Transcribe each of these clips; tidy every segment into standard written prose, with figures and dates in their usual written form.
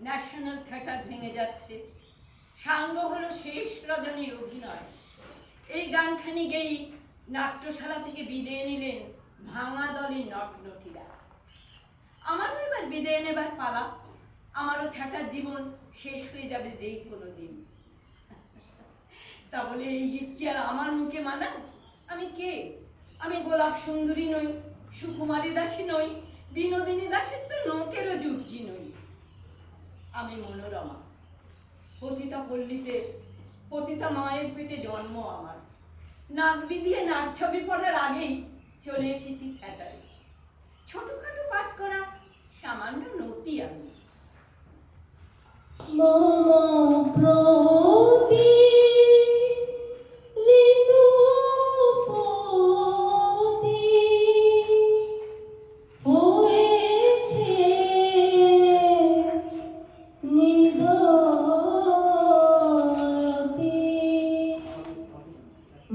National theatre ভেঙে যাচ্ছে, সাঙ্গ হলো শেষ রজনীর অভিনয়। এই গানখানি গেয়েই নাট্যশালা থেকে বিদায় নিলেন ভাঙা দলের নটনটিরা। আমারও এবার বিদায় নেবার পালা। আমারও থিয়েটার জীবন শেষ হয়ে যাবে যেই কোনো দিন। তা বলে এই গীত কি আর আমার মুখে মানায়? আমি কে? আমি গোলাপ সুন্দরী নই, সুকুমারী দাসী নই, বিনোদিনী দাসের তো নোকেরও যুক্তি নই। আমি মনোরমা, পতিতা পল্লীতে পতিতা মায়ের পেটে জন্ম আমার। নাক বিধিয়ে নাক ছবি পড়ার আগেই চলে এসেছি থিয়েটারে। ছোটখাটো পাঠ করা সামান্য নটি আমি।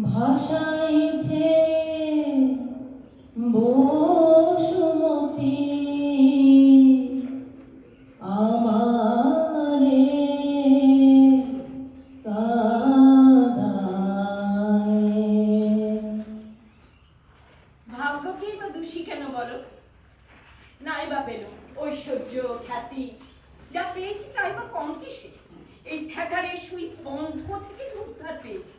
ভাষাইছে বসুমতী আমারে কাঁদায়। ভাগ্যকেই বা দোষী কেন বলো? নাই বা পেল ঐশ্বর্য খ্যাতি, যা পেয়েছি তাই বা কম কিসে? এই থিয়েটারের সুই পঙ্খ থেকে উদ্ধার পেয়েছি।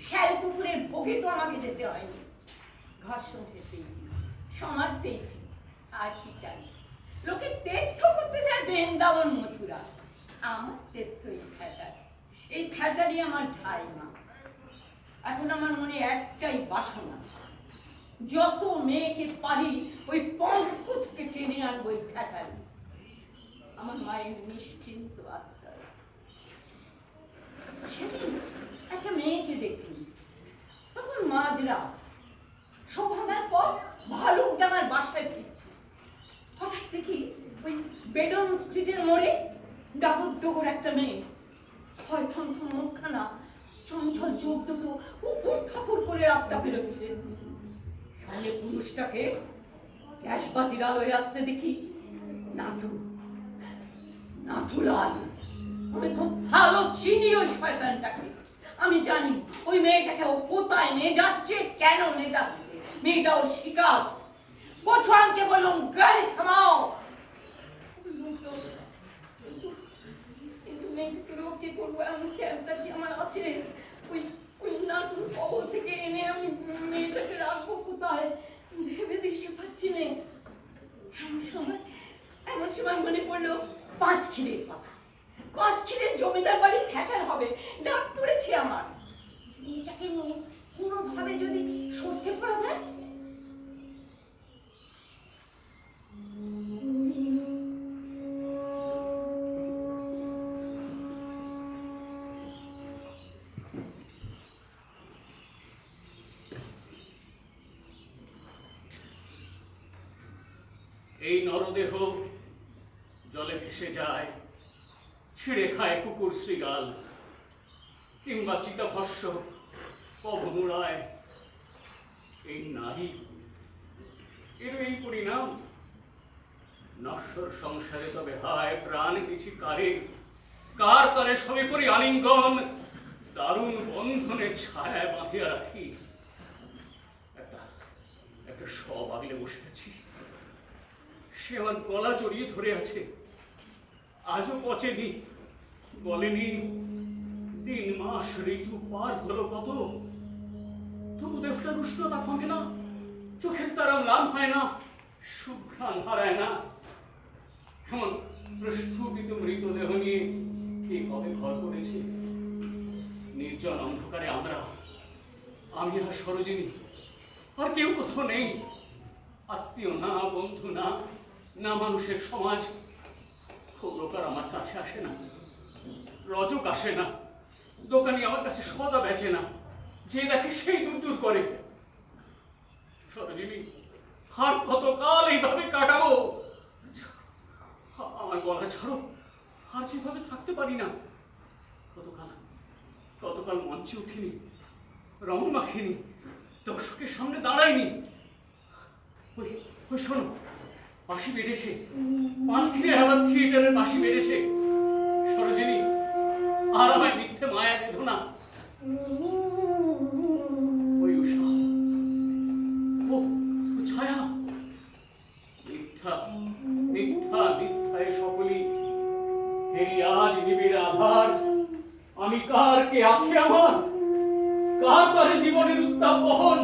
শ্যালপুকুরের ভোগে তো আমাকে যেতে হয়নি। ঘর সংসার পেয়েছি, সমাজ পেয়েছি, আর কি চাই? লোকে তীর্থ করতে যায় বৃন্দাবন মথুরা, আমার তীর্থ এই থিয়েটার। এই থিয়েটারই আমার ঠাই মা। এখন আমার মনে একটাই বাসনা, যত মেয়েকে পারি ওই পঙ্খ থেকে টেনে আনবো এই থিয়েটারে। আমার মায়ের নিশ্চিন্ত আশ্রয়। সেদিন একটা মেয়েকে দেখি, তখন মাঝরাত, সভাগার পর ভালুকডাঙ্গার বাসায় ফিরছি। হঠাৎ দেখি ওই বেডন স্ট্রিটের মোড়ে ডাবর ডোগর একটা মেয়ে, হয় থমথম মুখখানা, চঞ্চল চোখ দুটো উপর থাপুর করে রাস্তা বেরোচ্ছে। সামনে পুরুষটাকে গ্যাসবাতির আলোয় আসতে দেখি নাটু, নাটুলাল। আমি খুব ভালো চিনি ওই শয়তানটাকে। আমি জানি ওই মেয়েটাকে ও কোথায় নিয়ে যাচ্ছে, কেন নিয়ে যাচ্ছে। মেয়েটা ওর শিকার। পছানকে বলুন গাড়ি থামাও। কিন্তু মেয়েটাকে রক্ষে করবো এমন খেয়ালটা কি আমার আছে? ওই ওই নাটুর কবল থেকে এনে আমি মেয়েটাকে রাখবো কোথায় ভেবে দিশে পাচ্ছি না। এমন সময় মনে পড়লো পাঁচক্ষীরের কথা। পাঁচক্ষীরের জমিদার বাড়ি থিয়েটার হবে, ডাক পড়েছে আমার। মেয়েটাকে নিয়ে কোনোভাবে যদি স্বস্তি করা যায়। এই নরদেহ জলে ভেসে যায়, ছিঁড়ে খায় কুকুর শ্রীগাল, কিংবা চিতাভস্য পবমুড়ায়। এই নারী, এর এই পরিণাম। নশ্বর সংসারে তবে হায় প্রাণ কিছু কারে, কার তরে সবে করি আলিঙ্গন, দারুণ বন্ধনের ছায়া বাঁধিয়া রাখি। একটা একটা সব আগলে বসে আছি, সে আমার গলা জড়িয়ে ধরে আছে, আজও পচেনি, বলেনি। দিন মাস ঋতু পার হলো কত, তবু দেহটার উষ্ণতা কমে না, চোখের তারা ম্লান হয় না, সুঘ্রাণ হারায় না। এমন প্রস্ফুটিত মৃতদেহ নিয়ে কে কবে ঘর করেছে? নির্জন অন্ধকারে আমরা, আমি আর সরোজিনী, আর কেউ কোথাও নেই। আত্মীয় না, বন্ধু না, না মানুষের সমাজ। খবরকার আমার কাছে আসে না, রজক আসে না, দোকানি আমার কাছে সদা বেচে না, যে দেখে সেই দূর দূর করে। সরোজিনী, আর কতকাল এইভাবে কাটাবো? আমার গলা ছাড়ো, আর যেভাবে থাকতে পারি না। কতকাল মঞ্চে উঠিনি, রং মাখিনি, দর্শকের সামনে দাঁড়ায়নি। ওই শোনো, বাঁশি বেড়েছে, পাঁচক্ষীরে আবার থিয়েটারের বাঁশি বেড়েছে। আর আমায় মিথ্যে মায়া বেঁধো না। ওই উষা, ও ছায়া, মিথ্যা মিথ্যা মিথ্যা এ সকলই। এই আজ নিবিড় আধার, আমি কার কে আছে আমার, কার তরে জীবনের উত্তাপ বহন।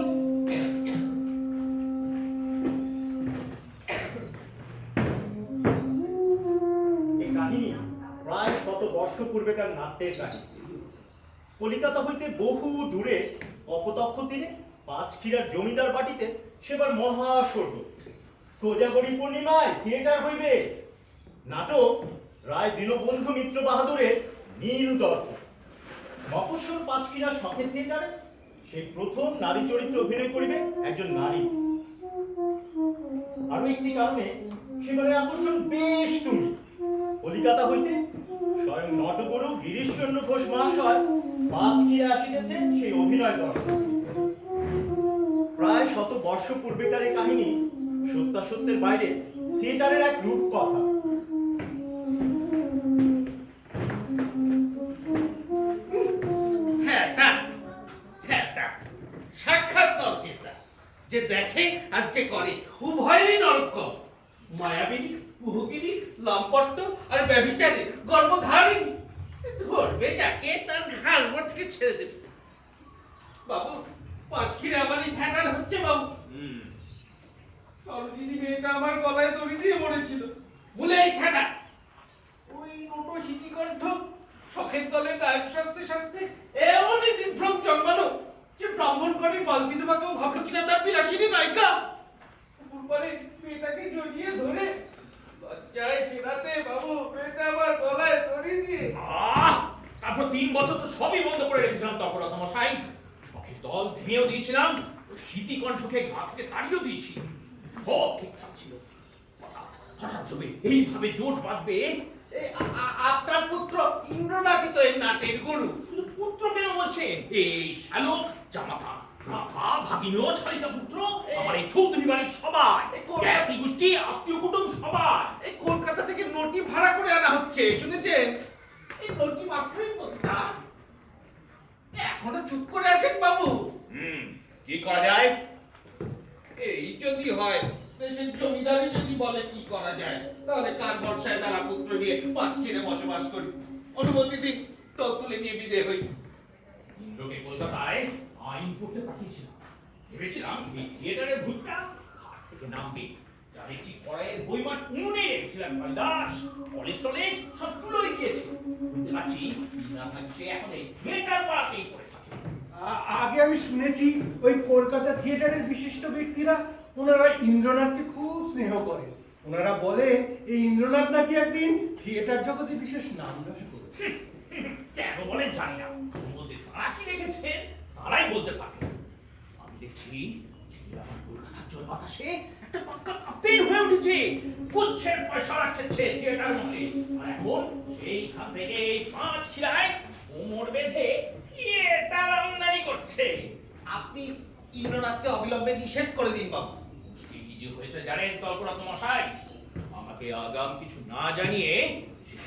এই কাহিনী প্রায় 100 বর্ষ পূর্বেকার নাট্যের কাহিনী। কলিকাতা হইতে বহু দূরে কপোতক্ষ তীরে পাঁচক্ষীরার জমিদার বাটিতে সেবার মহাস্বর্গ। কোজাগরী পূর্ণিমায় থিয়েটার হইবে। নাটক রায় দীনবন্ধু মিত্র বাহাদুরের নীল দর্প। মফস্বল পাঁচক্ষীরা শখের থিয়েটারে সেই প্রথম নারী চরিত্রে অভিনয় করিবে একজন নারী। আরো একটি কারণে সেবারের আকর্ষণ বেশ তুমি। কলিকাতা হইতে স্বয়ং নটগুরু গিরিশচন্দ্র ঘোষ মহাশয় পাঁচক্ষীরা আসিতেছেন সেই অভিনয় দর্শন। প্রায় 100 বর্ষ পূর্বেকার এই কাহিনী সত্যাসত্যের বাইরে থিয়েটারের এক রূপ কথা। সাক্ষাৎ নরকেতা, যে দেখে আর যে করে উভয়েরই নরকম। মায়াবিনী, কুহুগিনী, লম্পট্ট আর ব্যভিচারী গর্ভধারিণী, ধরবে যাকে তার ঘাড় মটকে ছেড়ে দেবে। বাবু, পাঁচক্ষীরে আমারই ঠেকার হচ্ছে বাবু। সরোজিনী মেয়েটা আমার গলায় দড়ি দিয়ে মরেছিল বলে এই ঠেকা। ওই নোটো সিটিকণ্ঠ শখের দলে নায়ক শাস্তে শাস্তে এমনই বিভ্রম জন্মালো যে ব্রাহ্মণ করে বাল বিধবাকেও ভাবলো কিনা তার বিলাসিনী নায়িকা। পরে মেয়েটাকে জড়িয়ে ধরে লজ্জায় ছেড়াতে বাবু মেয়েটা আমার গলায় দড়ি দিয়ে। তারপর 3 বছর তো সবই বন্ধ করে রেখেছিলাম তপরত মশাই। শখের দল ভেঙেও দিয়েছিলাম, স্মৃতি কণ্ঠকে গা থেকে তাড়িয়েও দিয়েছি। সব ঠিকঠাক ছিল। হঠাৎ যবে এইভাবে জোট বাঁধবে। আপনার পুত্র ইন্দ্রনাথই তো এই নাটের গুরু। শুধু পুত্র কেন বলছেন? এই শ্যালক জামাতা রাধা ভাগিনীয় শালিকা পুত্র আমার এই চৌধুরী বাড়ির সবাই, জ্ঞাতি গোষ্ঠী আত্মীয় কুটুম সবাই। এই কলকাতা থেকে নটি ভাড়া করে আনা হচ্ছে, শুনেছেন? এই নটি মাত্রই পদ্মা। এখনো চুপ করে আছেন বাবু? কি করা যায়? এই যদি হয়, দেশের জমিদারি যদি বলে কি করা যায়, তাহলে কার বর্ষায় তারা পুত্র নিয়ে পাঁচক্ষীরে বসবাস করি। অনুমতি দিন, টোল তুলে নিয়ে বিদে হই। ইন্দ্রকে কলকাতায় আইন করতে পাঠিয়েছিলাম। ভেবেছিলাম এই থিয়েটারের ভূতটা ঘাট থেকে নামবে। যা দেখছি কড়াইয়ের বইমাট উনুনে রেখেছিলাম কালিদাস, কলেজ টলেজ সব চুলোয় গিয়েছে। শুনতে পাচ্ছি সে এখন এই থিয়েটার পাড়াতেই পড়ে থাকে। আগে আমি শুনেছি ওই কলকাতা থিয়েটারের বিশিষ্ট ব্যক্তিরা ওনারা ইন্দ্রনাথকে খুব স্নেহ করেন। ওনারা বলে এই ইন্দ্রনাথ নাকি একদিন থিয়েটার জগতে বিশেষ নাম যশ করেছে। কেন বলেন জানি না, ওর মধ্যে তারা কি রেখেছে তারাই বলতে পারে। আমি দেখছি আমার কলকাতার জল বাতাসে একটা পাক্কা কাপ্তেন হয়ে উঠেছে। পুচ্ছের পয়সা রাখছে থিয়েটার মধ্যে। আর এখন সেইখান থেকে পাঁচক্ষীরায় কোমর বেঁধে থিয়েটার আমদানি করছে। আপনি ইন্দ্রনাথকে অবিলম্বে নিষেধ করে দিন বাবু। মুশকিল কি যে হয়েছে জানেন তর্করত্ন মশাই? আমাকে আগাম কিছু না জানিয়ে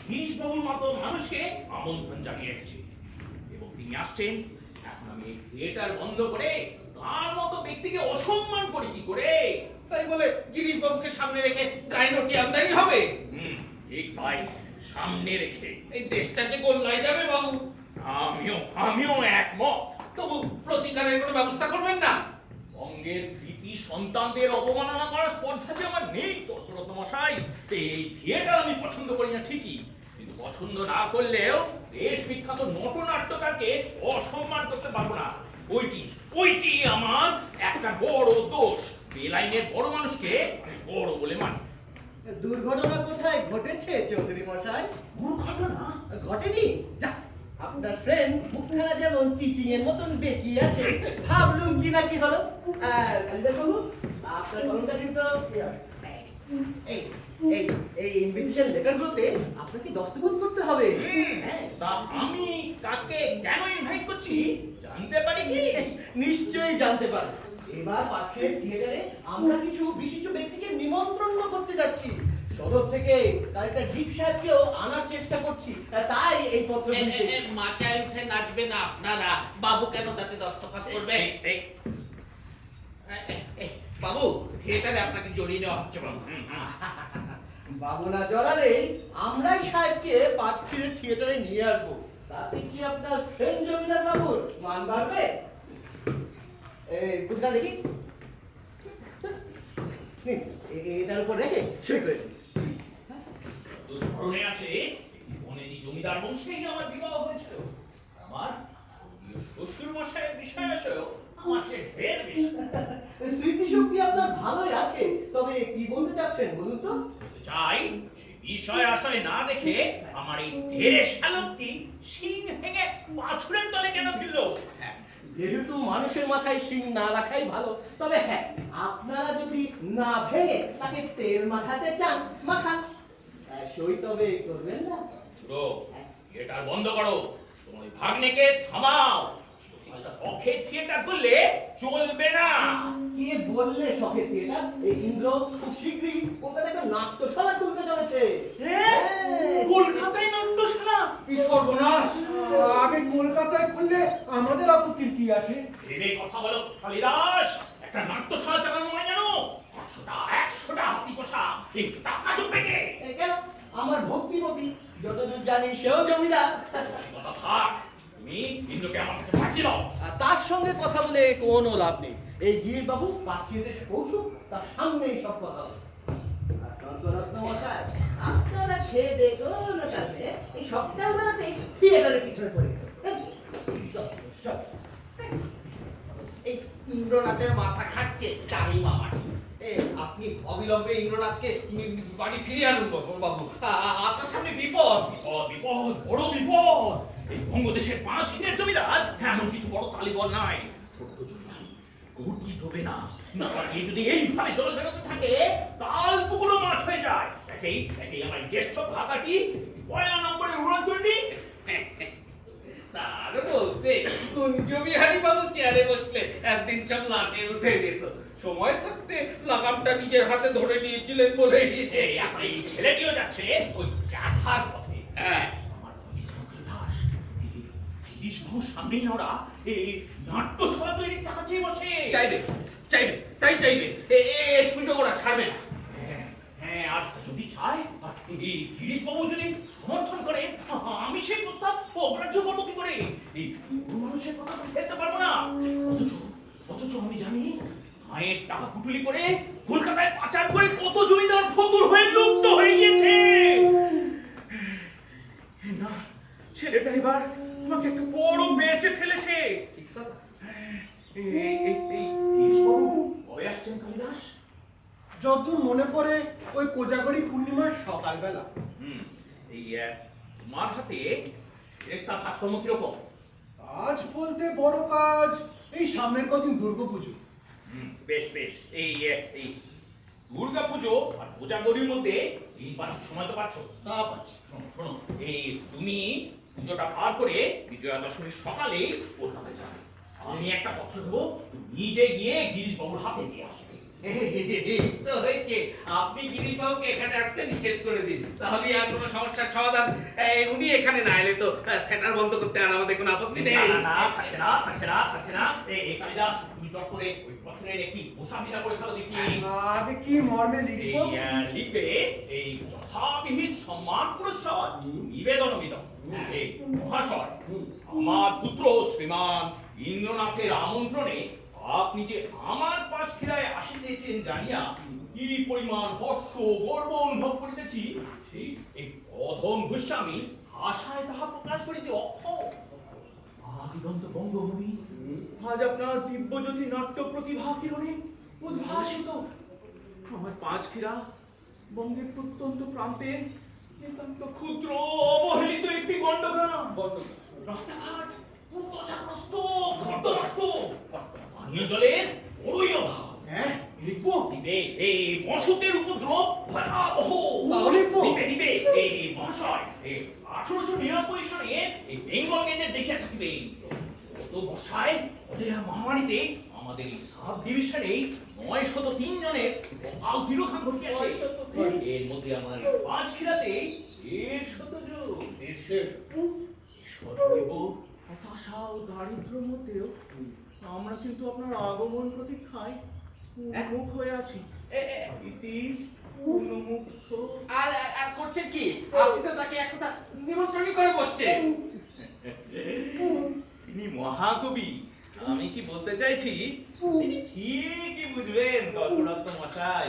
গিরিশবাবুর মতো মানুষকে আমন্ত্রণ জানিয়ে রেখেছে এবং তিনি আসছেন। এখন আমি এই থিয়েটার বন্ধ করে তার মতো ব্যক্তিকে অসম্মান করি কি করে? তাই বলে গিরিশ বাবুকে সামনে রেখে গায়ে নটি আমদানি হবে? ঠিক তাই, সামনে রেখে এই দেশটা যে গোল্লায় যাবে বাবু। আমিও একমত। তবু প্রতিকারের কোনো ব্যবস্থা করবেন না? বঙ্গের কৃতি সন্তানদের অবমাননা করার স্পর্ধা যে আমার নেই তর্করত্ন মশাই। এই থিয়েটার আমি পছন্দ করি না ঠিকই, কিন্তু পছন্দ না করলেও দেশ বিখ্যাত নটনাট্যকারকে অসম্মান করতে পারবো না। ওইটি আমার একটা বড় দোষ। বেলাইনের বড় মানুষকে আমি বড় বলে মানি। দুর্ঘটনা কোথায় ঘটেছে চৌধুরী মশাই? দুর্ঘটনা ঘটেনি? যা, আপনার ফ্রেন্ড মুখখানা যেমন চিচিং এর মতন বেঁকিয়ে আছে, ভাবলুম কি না কি হলো। কালিদাস বাবু, আপনার কলমটা দিন তো। এই এই এই ইনভিটেশন লেটারগুলোতে আপনাকে দস্তখত করতে হবে। হ্যাঁ, তা আমি কাকে কেন ইনভাইট করছি জানতে পারি কি? নিশ্চয়ই জানতে পারেন। এবার পাঁচক্ষীরের থিয়েটারে আমরা কিছু বিশিষ্ট ব্যক্তিকে নিমন্ত্রণ করতে যাচ্ছি। সদর থেকে কালেক্টর ডিপ সাহেবকেও আনার চেষ্টা করছি, তাই এই পত্র মাচায় উঠে নাচবে না আপনারা, বাবু কেন তাতে দস্তখত করবে? বাবু, থিয়েটারে আপনাকে জড়িয়ে নেওয়া হচ্ছে বাবু। বাবু না জড়ালেই আমরাই সাহেবকে পাঁচক্ষীরের থিয়েটারে নিয়ে আসবো। তাতে কি আপনার ফ্রেন্ড জমিদার বাবুর মান বাড়বে? গুলটা দেখি, নিন, এটার উপর রেখে সই করে দিন। তোর স্মরণে আছে বনেদি জমিদার বংশেই আমার বিবাহ হয়েছিল। আমার শ্বশুর মশাইয়ের বিষয় আসেও আমার চেয়ে ঢের বেশি। স্মৃতিশক্তি আপনার ভালোই আছে, তবে কি বলতে চাচ্ছেন বলুন তো? বলতে চাই সে বিষয় আশয় না দেখে আমার এই ধেরে শালকটি শিং ভেঙে পাথরের তলে কেন ভিড়ল? যেহেতু মানুষের মাথায় শিং না রাখাই ভালো, তবে হ্যাঁ, আপনারা যদি না ভেঙে তাকে তেল মাখাতে চান মাখান, সই তবে করবেন না? শুনো, এটা বন্ধ করো, তোমার ওই ভাগ্নেকে থামাও। শখে থিয়েটার করলে চলবে না। কে বললে শখের থিয়েটার? এই ইন্দ্র খুব শীঘ্রই কলকাতায় একটা নাট্যশালা খুলতে চলেছে। কলকাতায় নাট্যশালা? কি সর্বনাশ! আগে কলকাতায় খুললে আমাদের আপত্তির কি আছে? ভেবে কথা বলো কালিদাস, একটা নাট্যশালা চালানো হয় জানো? 100টা হাতি পোষা, এই টাকা জমবে কে? কেন? আমার ভক্তিমতী যতদূর জানি সেও জমিদার। কথা থাক, তুমি ইন্দ্রকে আমার কাছে পাঠিয়ে দাও। আর তার সঙ্গে কথা বলে কোনো লাভ নেই। এই গিরিবাবু পাঠিয়ে দেশ পৌঁছুক, তার সামনেই সব কথা হবে। আর তন্ত্ররত্ন মশাই, আপনারা খেয়ে দিয়ে কোনো কারণে এই সপ্তাহগুলোতে থিয়েটারের পিছনে পড়ে গেছে। এই ইন্দ্রনাথের মাথা খাচ্ছে তারই মামা। আপনি অবিলম্বে ইন্দ্রনাথকে বাড়ি ফিরিয়ে আনুন বাবু, আপনার সামনে বিপদ। বিপদ, বিপদ, বড় বিপদ। এই বঙ্গদেশের 5 ক্ষীরের জমিদার এমন কিছু বড় তালিবর নাই। ছোট্ট জমিদার ঘুটি ধোবে না, এই যদি এইভাবে জল বেরোতে থাকে তাল পুকুরও মাছ হয়ে যায়। একেই আমার জ্যেষ্ঠ ভাগাটি 1 নম্বরের উড়নচণ্ডী। তার বলতে কুঞ্জবিহারী বাবু চেয়ারে বসলে একদিন সব লাটে উঠে যেত। সময় থাকতে লাগামটা নিজের হাতে ধরে নিয়েছিলেন বলেই এখন এই ছেলেটিও যাচ্ছে ওই জাঠার পথে। হ্যাঁ, আমার দাস তিরিশ বহু সামনেই ওরা এই নাট্যশালা তৈরির টাকা চেয়ে বসে। চাইবে চাইবে তাই চাইবে, এ সুযোগ ওরা ছাড়বে না। হ্যাঁ, আর যদি চায়, আর এই গিরিশবাবু যদি সমর্থন করে, আমি সেই প্রস্তাব অগ্রাহ্য করবো কি করে? এই পুরো মানুষের কথা আমি ফেলতে পারবো না। অথচ আমি জানি মায়ের টাকা কুটুলি করে কলকাতায় পাচার করে কত জমিদার ফতুর হয়ে লুপ্ত হয়ে গিয়েছে। না, ছেলেটা এবার তোমাকে একটা বড় বেঁচে ফেলেছে। ঠিক কথা। এই গিরিশবাবু কবে আসছেন কালিদাস? যতদূর মনে পড়ে ওই কোজাগরি পূর্ণিমার সকালবেলা। এই তোমার হাতে রেস্তার কাজকর্ম কিরকম? কাজ বলতে বড় কাজ, এই সামনের কদিন দুর্গাপুজো। বেশ বেশ, এই দুর্গা পুজো আর কোজাগরির মধ্যে 3-5 সময় তো পাচ্ছ? তা পাচ্ছি। শোনো, এই তুমি পুজোটা পার করে বিজয়া দশমীর সকালে কলকাতায় যাবে। আমি একটা পত্র দেবো, তুমি নিজে গিয়ে গিরিশবাবুর হাতে দিয়ে আসবে। এই তো হয়েছে, আপনি গিরিশবাবুকে এখানে আসতে নিষেধ করে দিন, তাহলে আর কোনো সমস্যার সমাধান। উনি এখানে না এলে তো থিয়েটার বন্ধ করতে আর আমাদের কোনো আপত্তি নেই। না, থাকছে না। এই কালিদাস, তুমি চট করে ওই পত্রের একটি মোসাবিনা করে ফেলো দেখি। আগে কি মর্মে লিখবো? লিখবে এই যথাবিহিত সম্মান পুরস্কার নিবেদনমিদম। এই মহাশয়, আমার পুত্র শ্রীমান ইন্দ্রনাথের আমন্ত্রণে আপনি যে আমার 5 ক্ষীরায় আসিতেছেন জানিয়া কি পরিমাণ হর্ষ গর্ব অনুভব করিতেছি, সেই এই অধম গোস্বামী ভাষায় তাহা প্রকাশ করিতে অক্ষম। আদিগন্ত বঙ্গভূমি আজ আপনার দিব্যজ্যোতি নাট্য প্রতিভা কিরণে উদ্ভাসিত। আমার 5 ক্ষীরা বঙ্গের প্রত্যন্ত প্রান্তে নিতান্ত ক্ষুদ্র অবহেলিত একটি গণ্ডগ্রাম। রাস্তাঘাট দুর্দশাগ্রস্ত, ঘটনাট্য, পানীয় জলের বড়ই অভাব। হ্যাঁ, লিখবো। এই মশকের উপদ্রব ভয়াবহ। দিবে এই মহাশয়, এই 1899 সনে এই বেঙ্গল গেজেট দেখিয়া থাকিবে। গত বর্ষায় কলেরা মহামারীতে আমাদের এই সাব ডিভিশনেই 903 জনের অকাল তিরোধান ঘটিয়াছে। 903 এর মধ্যে আমার 5 খিলাতে 150 জন। 150 সর্বৈব হতাশা ও দারিদ্র্যের মধ্যেও আমরা কিন্তু আপনার আগমন প্রতীক্ষায় উন্মুখ হয়ে আছি। ইতি উন্মুক্ত। আর আর করছেন কি? আপনি তো তাকে একটা নিমন্ত্রণ করে বসছেন। তিনি মহাকবি। আমি কি বলতে চাইছি তিনি ঠিকই বুঝবেন কল্পরত্ন মশাই।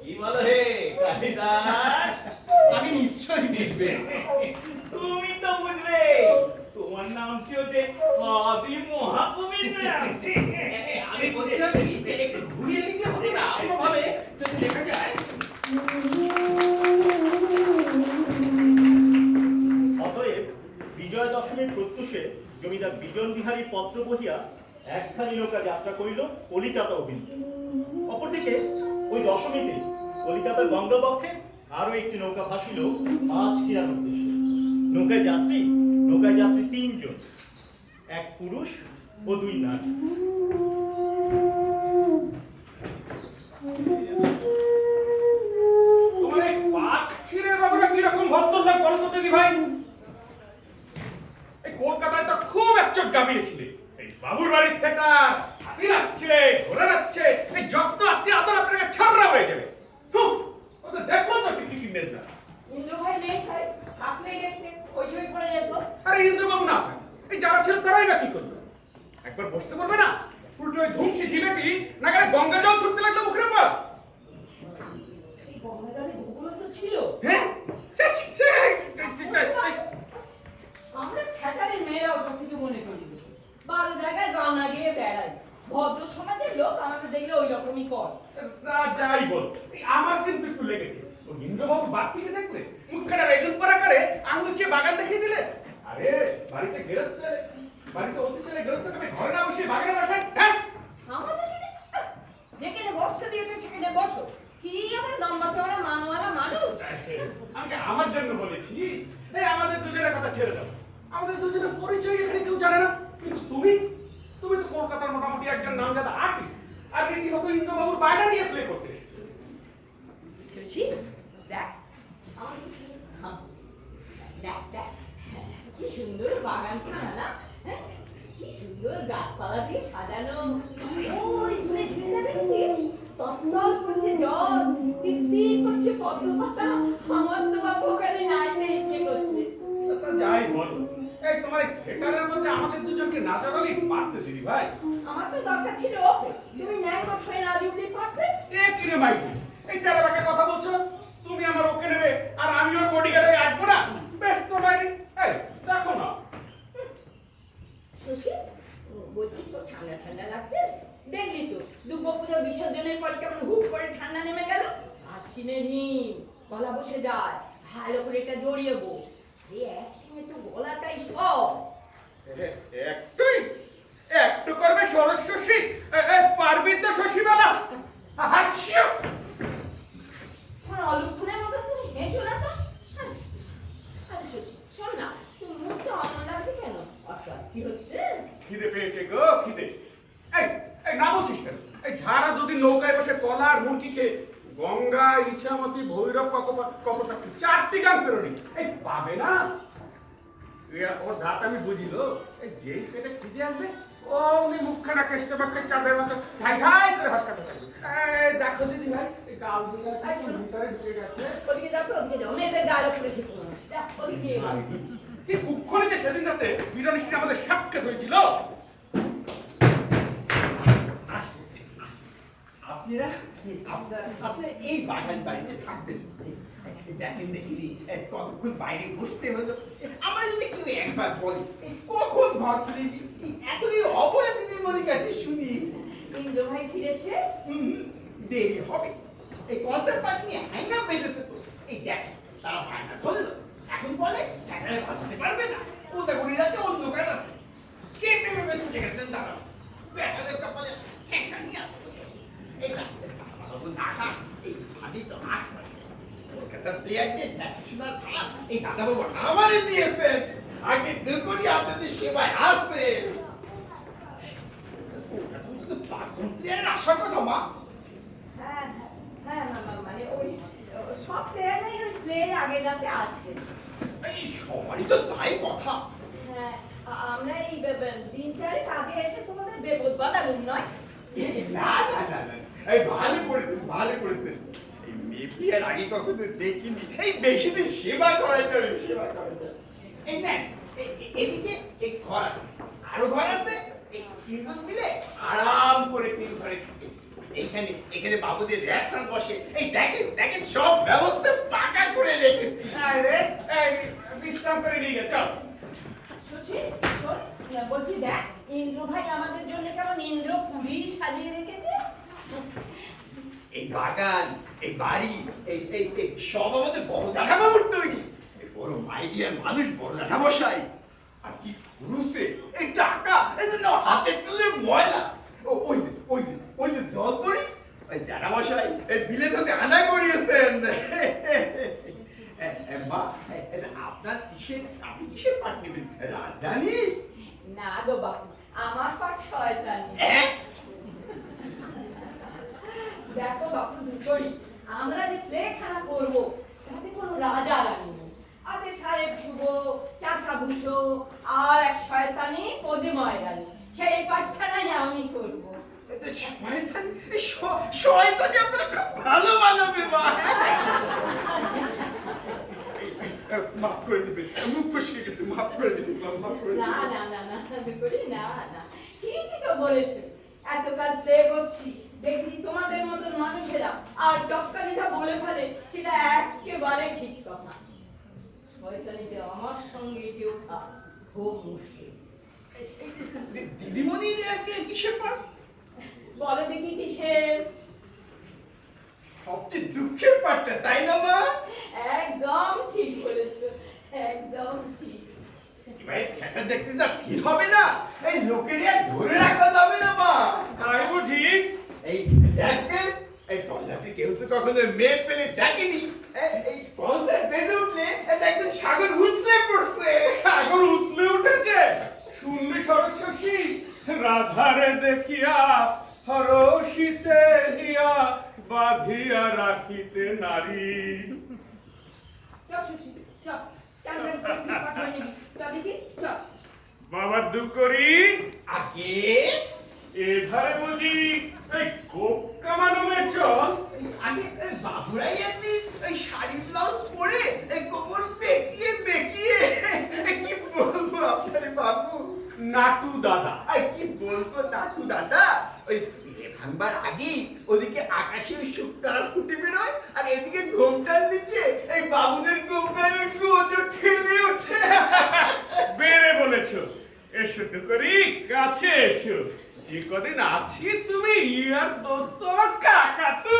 কি বলো হে কালিদাস? আমি নিশ্চয়ই বুঝবে। তুমি তো বুঝবে, তোমার নামটিও যে আদি মহাকবির নাম। আমি বলছিলাম কি একটু ঘুরিয়ে দিতে হতো না অন্যভাবে যদি দেখা যায়। অতএব বিজয় দশমীর প্রত্যুষে জমিদার বিজন বিহারী পত্র বহিয়া একখানি নৌকা যাত্রা করিল কলিকাতা অভিমুখে। অপরদিকে ওই দশমীতে কলিকাতার গঙ্গাবক্ষে আরো একটি নৌকা ভাসিল 5 খিলার উদ্দেশ্যে। নৌকায় যাত্রী 3 জন, 1 পুরুষ ও 2 নারী। তোমার এই 5 ক্ষীরের ব্যাপারে কিরকম ভক্তরা বলো তো দিদি ভাই? এই কলকাতায় তো খুব একচোট গাবিয়েছিলে। এই বাবুর বাড়ির থেকে হাতি যাচ্ছে, ঘোড়া যাচ্ছে, এই যত আত্মীয় আদর আপনাকে ছাড়রা হয়ে যাবে। ওদের দেখলো তো কি কিনবেন না। ইন্দ্র ভাই নেই ভাই, থাকলেই দেখতে হইচই পড়ে যেত। আরে ইন্দ্রবাবু না থাকে, এই যারা ছিল তারাই বা কি করবে? একবার বসতে পারবে না? উল্টো ওই ধুমসি জিলেপি নাগালে গঙ্গা জল ছুটতে লাগলো মুখের উপর। এই গঙ্গা জলে গুগুলো তো ছিল। হ্যাঁ আমরা ঠেকারের মেয়েরাও সব কিছু মনে করি। 12 জায়গায় গানা গেয়ে বেড়াই। ভদ্র সমাজের লোক আমাকে দেখলে ওই রকমই কর। যাই বল, আমার কিন্তু একটু লেগেছে। ও ইন্দ্রবাবু বাপ্পিকে দেখলে মুখখানা রেজুন করা করে আঙুল চেয়ে বাগান দেখিয়ে দিলে। আরে বাড়িতে গেরস্ত এলে, বাড়িতে অতিথি এলে গেরস্তকে আমি ঘরে না বসে বাগানে বসাই। হ্যাঁ আমাদের যেখানে বসতে দিয়েছে সেখানে বসো। কি আমার লম্বা চওড়া মানওয়ালা মানুষ। আমি আমার জন্য বলেছি, এই আমাদের দুজনের কথা ছেড়ে দাও। আমাদের দুজনের পরিচয় এখানে কেউ জানে না, কিন্তু তুমি তো কলকাতার মোটামুটি একজন নামজাদা আর্টিস্ট, আর রীতিমতো ইন্দ্রবাবুর বায়না নিয়ে প্লে করতে এসেছো। শশী দেখ দেখ দেখ কি সুন্দর বাগানটা না, হ্যাঁ? কি সুন্দর গাছপালা দিয়ে সাজানো। ওই দূরে ঝিলটা দেখছিস? তত্তর করছে জল, তিত্তির করছে পদ্ম পাতা। আমার তো বাবু ওখানে নাচতে ইচ্ছে করছে। তা যাই বলো, এই তোমার থিয়েটারের মধ্যে আমাদের দুজনকে নাচাগালি পারতে দিদি ভাই। আমার তো দরকার ছিল ওকে, তুমি ন্যাংটো হয়ে না জুড়লি পারতে। এ কি রে মাইকি, এই টেরাবাকের কথা বলছো? তুমি আমার ওকে নেবে আর আমি ওর বডিগার্ড হয়ে আসবো না? বেশ তো বাইরে, এই দেখো না। শশী বলছি তো ঠান্ডা ঠান্ডা লাগছে। দেখলি তো দুর্গাপুজো বিসর্জনের পরে কেমন হুট করে ঠান্ডা নেমে গেল। আশ্বিনের হিম গলা বসে যায়, ভালো করে এটা জড়িয়ে বস। এই একদিনে তো গলাটাই সব। একটু করবে সরস্বতী, পারবি তো শশীবালা। আচ্ছা আমার অলক্ষণের মতো তুমি হেঁচো না তো। হ্যাঁ। আরে শশী শোন না, তুমি মুখটা অমন লাগছে কেন? অর্থাৎ কি হচ্ছে? খিদে পেয়েছে গো, খিদে। এই এই না বলছিস কেন? এই ঝাড়া দুদিন নৌকায় বসে কলা আর মুরগি খেয়ে গঙ্গা, ইছামতি, ভৈরব, কপটা 4টি গান পেরোনি। এই পাবে না? ওর ধাত আমি বুঝিল। এই যেই পেটে খিদে আসবে অমনি মুখখানা কেষ্টে বাক্যের চাঁদের মতো ধাই ধাই করে হাসকাতে থাকবে। এই দেখো দিদি ভাই, এই গাল দুটো ভিতরে ঢুকে গেছে। ওদিকে যাও তো, ওদিকে যাও। মেয়েদের গায়ে উপরে শিখো না। যাও, ওদিকে। কি কুক্ষণে যে সেদিন রাতে বিরানিষ্টি আমাদের সাক্ষাৎ হয়েছিল। আপনি এই বাগান বাড়িতে থাকবেন, দেখেন দেখিনি কতক্ষণ বাইরে বসতে হলো। আমার যদি কেউ একবার বলে এই কখন ঘর তুলে দিই, এতই অবলা দিদিমণির কাছে শুনি। ইন্দ্র ভাই ফিরেছে। দেরি হবে, এই কনসার্ট পার্টি নিয়ে হ্যাঙ্গাম বেঁধেছে তো। এই দেখেন তারা বায়না ধরলো, এখন বলে থিয়েটারে বাজাতে পারবে না, কোথাগুড়ি রাতে অন্য কাজ আছে। কে প্রেমে ছুটে গেছেন তারা, বেটাদের কপালে ঠেঙ্গা নিয়ে আসছে। এই আমি তো আসছি কলকাতার প্লেয়ারদের দেখাশোনার ভার এই দাদাবাবু আমারে দিয়েছেন। আগে দুকড়ি আপনাদের সেবায় আছে। বাথরুম প্লেয়ারের আসার কথা মা। হ্যাঁ হ্যাঁ মানে ওই সব প্লেয়াররাই ওই প্লেয়ের আগের রাতে আসবে। এই সবারই তো তাই কথা। হ্যাঁ আমরা এই 3-4 আগে এসে তোমাদের বেপদ বাদালুম নয়। না না না না, এই ভালো করেছেন। এই মেয়ে বিয়ের আগে কখনো দেখিনি, এই বেশি দিন সেবা করা যাবে। এই নেন, এদিকে এই ঘর আছে, আরো ঘর আছে, এই 3 জন মিলে আরাম করে 3 ঘরে এখানে বাবুদের রেস্টুরেন্ট বসে। এই দেখেন সব ব্যবস্থা পাকা করে রেখেছি। বিশ্রাম করে নিয়ে গে চল। সুশীল শোন, বলছি দেখ ইন্দ্র ভাই আমাদের জন্য কেমন ইন্দ্র পুরী সাজিয়ে রেখেছে। এই বাগান, এই বাড়ি, এই সব আমাদের বড় জ্যাঠাবাবুর তৈরি। এই বড় মাইডিয়ার মানুষ বড় জ্যাঠামশাই। আর কি পুরুষে এই টাকা, এই যে হাতে তুলে ময়লা। ওই যে জল পড়ি, ওই জ্যাঠামশাই এই বিলে থেকে আনা করিয়েছেন। মা, আপনি কিসের পাট নেবেন? রাজধানী? না গো বাবু, আমার পাট শয়তানি। দেখো বাপু দুটোই, আমরা যে প্লেখানা করবো তাতে কোনো রাজা রানী নেই। আছে সাহেব শুভ, চাষা ভুষো, আর এক শয়তানি পদে ময়দানি। সেই পাঠখানাই আমি করবো। শয়তানি আপনারা খুব ভালো মানাবে মা। মাফ করে দিবেন, মুখ ফসকে গেছে, মাফ করে দিবেন। না না না না করি না না, ঠিকই তো বলেছো। এতকাল প্লে করছি, দেখি তোমাদের মতন মানুষেরা আর টপকানিটা বলে ফেলে, সেটা একেবারে ঠিক কথা। শয়তানিতে আমার সঙ্গে এটি ওঠা খুব মুশকিল। দিদিমণির কিসের পাঠ? বলো দেখি কিসের? সবচেয়ে দুঃখের পাঠটা, তাই না মা? একদম ঠিক বলেছো, একদম ঠিক। ভাই থিয়েটার দেখতে যা ভিড় হবে না, এই লোকের আর ধরে রাখা যাবে না মা। তাই বুঝি? এই দেখবেন, এই তল্লাপি কেউ তো কখনো মেয়ে পেলে দেখেনি। এই কনসার্ট বেজে উঠলে দেখবেন সাগর উতলে পড়ছে। সাগর উতলে উঠেছে। শুনবি সরস্বতী, রাধারে দেখিয়া হরষিতে হিয়া বাঁধিয়া রাখিতে নারী। চল সুশীল, চল চল দেখি, চল। বাবার দুঃখ করি আগে এধারে বুঝি এই গোপ কামানোমের চল। আগে বাবুরাই একদিন ওই শাড়ি ব্লাউজ পরে এই কোমর বেঁকিয়ে কি বলবো আপনারে বাবু। নাটু দাদা, কি বলবো নাটু দাদা, ওই বিয়ে ভাঙবার আগেই ওদিকে আকাশে ওই শুকতারা ফুটে বেরোয়, আর এদিকে ঘোমটার নিচে এই বাবুদের ঘোমটার গোজো ঠেলে ওঠে। বেড়ে বলেছো। এসো তো করি, কাছে এসো। যে কদিন আছি তুমি ইয়ার দোস্ত আমার কাকা তো।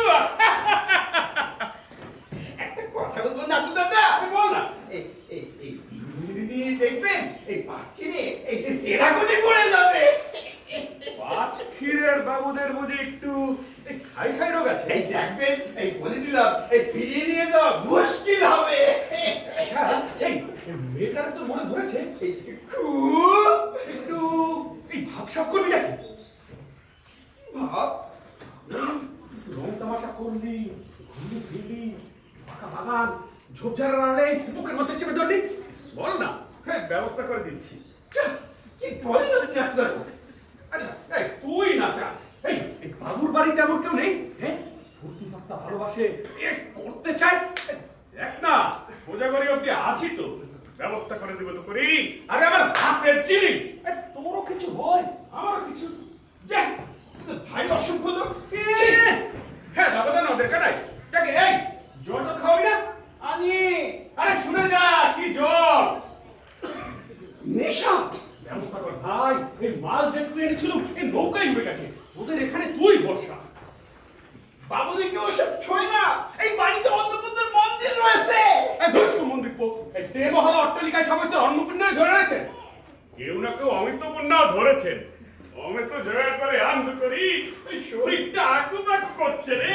একটা কথা বলবো নাটু দাদা? বল না। এই দিদি দেখবেন এই পাঁচ কিনে এই সেরা কোটি পড়ে যাবে। পাঁচ ক্ষীরের বাবুদের বুঝি একটু এই খাই রোগ আছে। এই দেখবেন, এই বলে দিলাম, এই ফিরিয়ে নিয়ে যাওয়া মুশকিল হবে। আচ্ছা, এই মেয়েটারে তো মনে ধরেছে। এই খুব একটু এই ভাবসাব করবি নাকি? ভাব রং তামাশা করলি, ঘুরলি ফিরলি, ফাঁকা বাগান, ঝোপঝাড় রাড়ে বুকের মধ্যে চেপে ধরলি। বল না, হ্যাঁ ব্যবস্থা করে দিচ্ছি। কি বলেন আপনি আপনার? আচ্ছা, এই তুই না চা। এই বাবুর বাড়িতে এমন কেউ নেই? হ্যাঁ, ফুর্তি ফার্তা ভালোবাসে, করতে চায়। দেখ না, কোজাগরি অব্দি আছি তো, ব্যবস্থা করে দেবো তো করি। আরে আমার হাতের চিনি, তোরও কিছু হয়, আমারও কিছু। ভাই অসভ্য লোক। হ্যাঁ, দাদা না ওদের কাটাই। যাকে এই জলটা খাওয়াবি না? আমি আরে শুনে যা, কি জল নেশা। ব্যবস্থা কর ভাই। এই মাল যেটুকু এনেছিল এই নৌকায় উড়ে গেছে। ওদের এখানে তুই বর্ষা। বাবুদিকে ওসব ছয় না, এই বাড়িতে অন্নপূর্ণার মন্দির রয়েছে। ধর্ষণ মন্দির এই দেবহলা অট্টালিকায় সবাই তো অন্নপূর্ণায় ধরে রয়েছেন। কেউ না কেউ অমিতপূর্ণাও ধরেছেন। অমিত জয়ের পরে আনন্দ করি এই শরীরটা আকুপাকু করছে রে।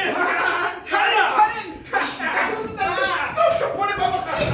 ছাড়েন দর্শক মনে বাবাচ্ছে।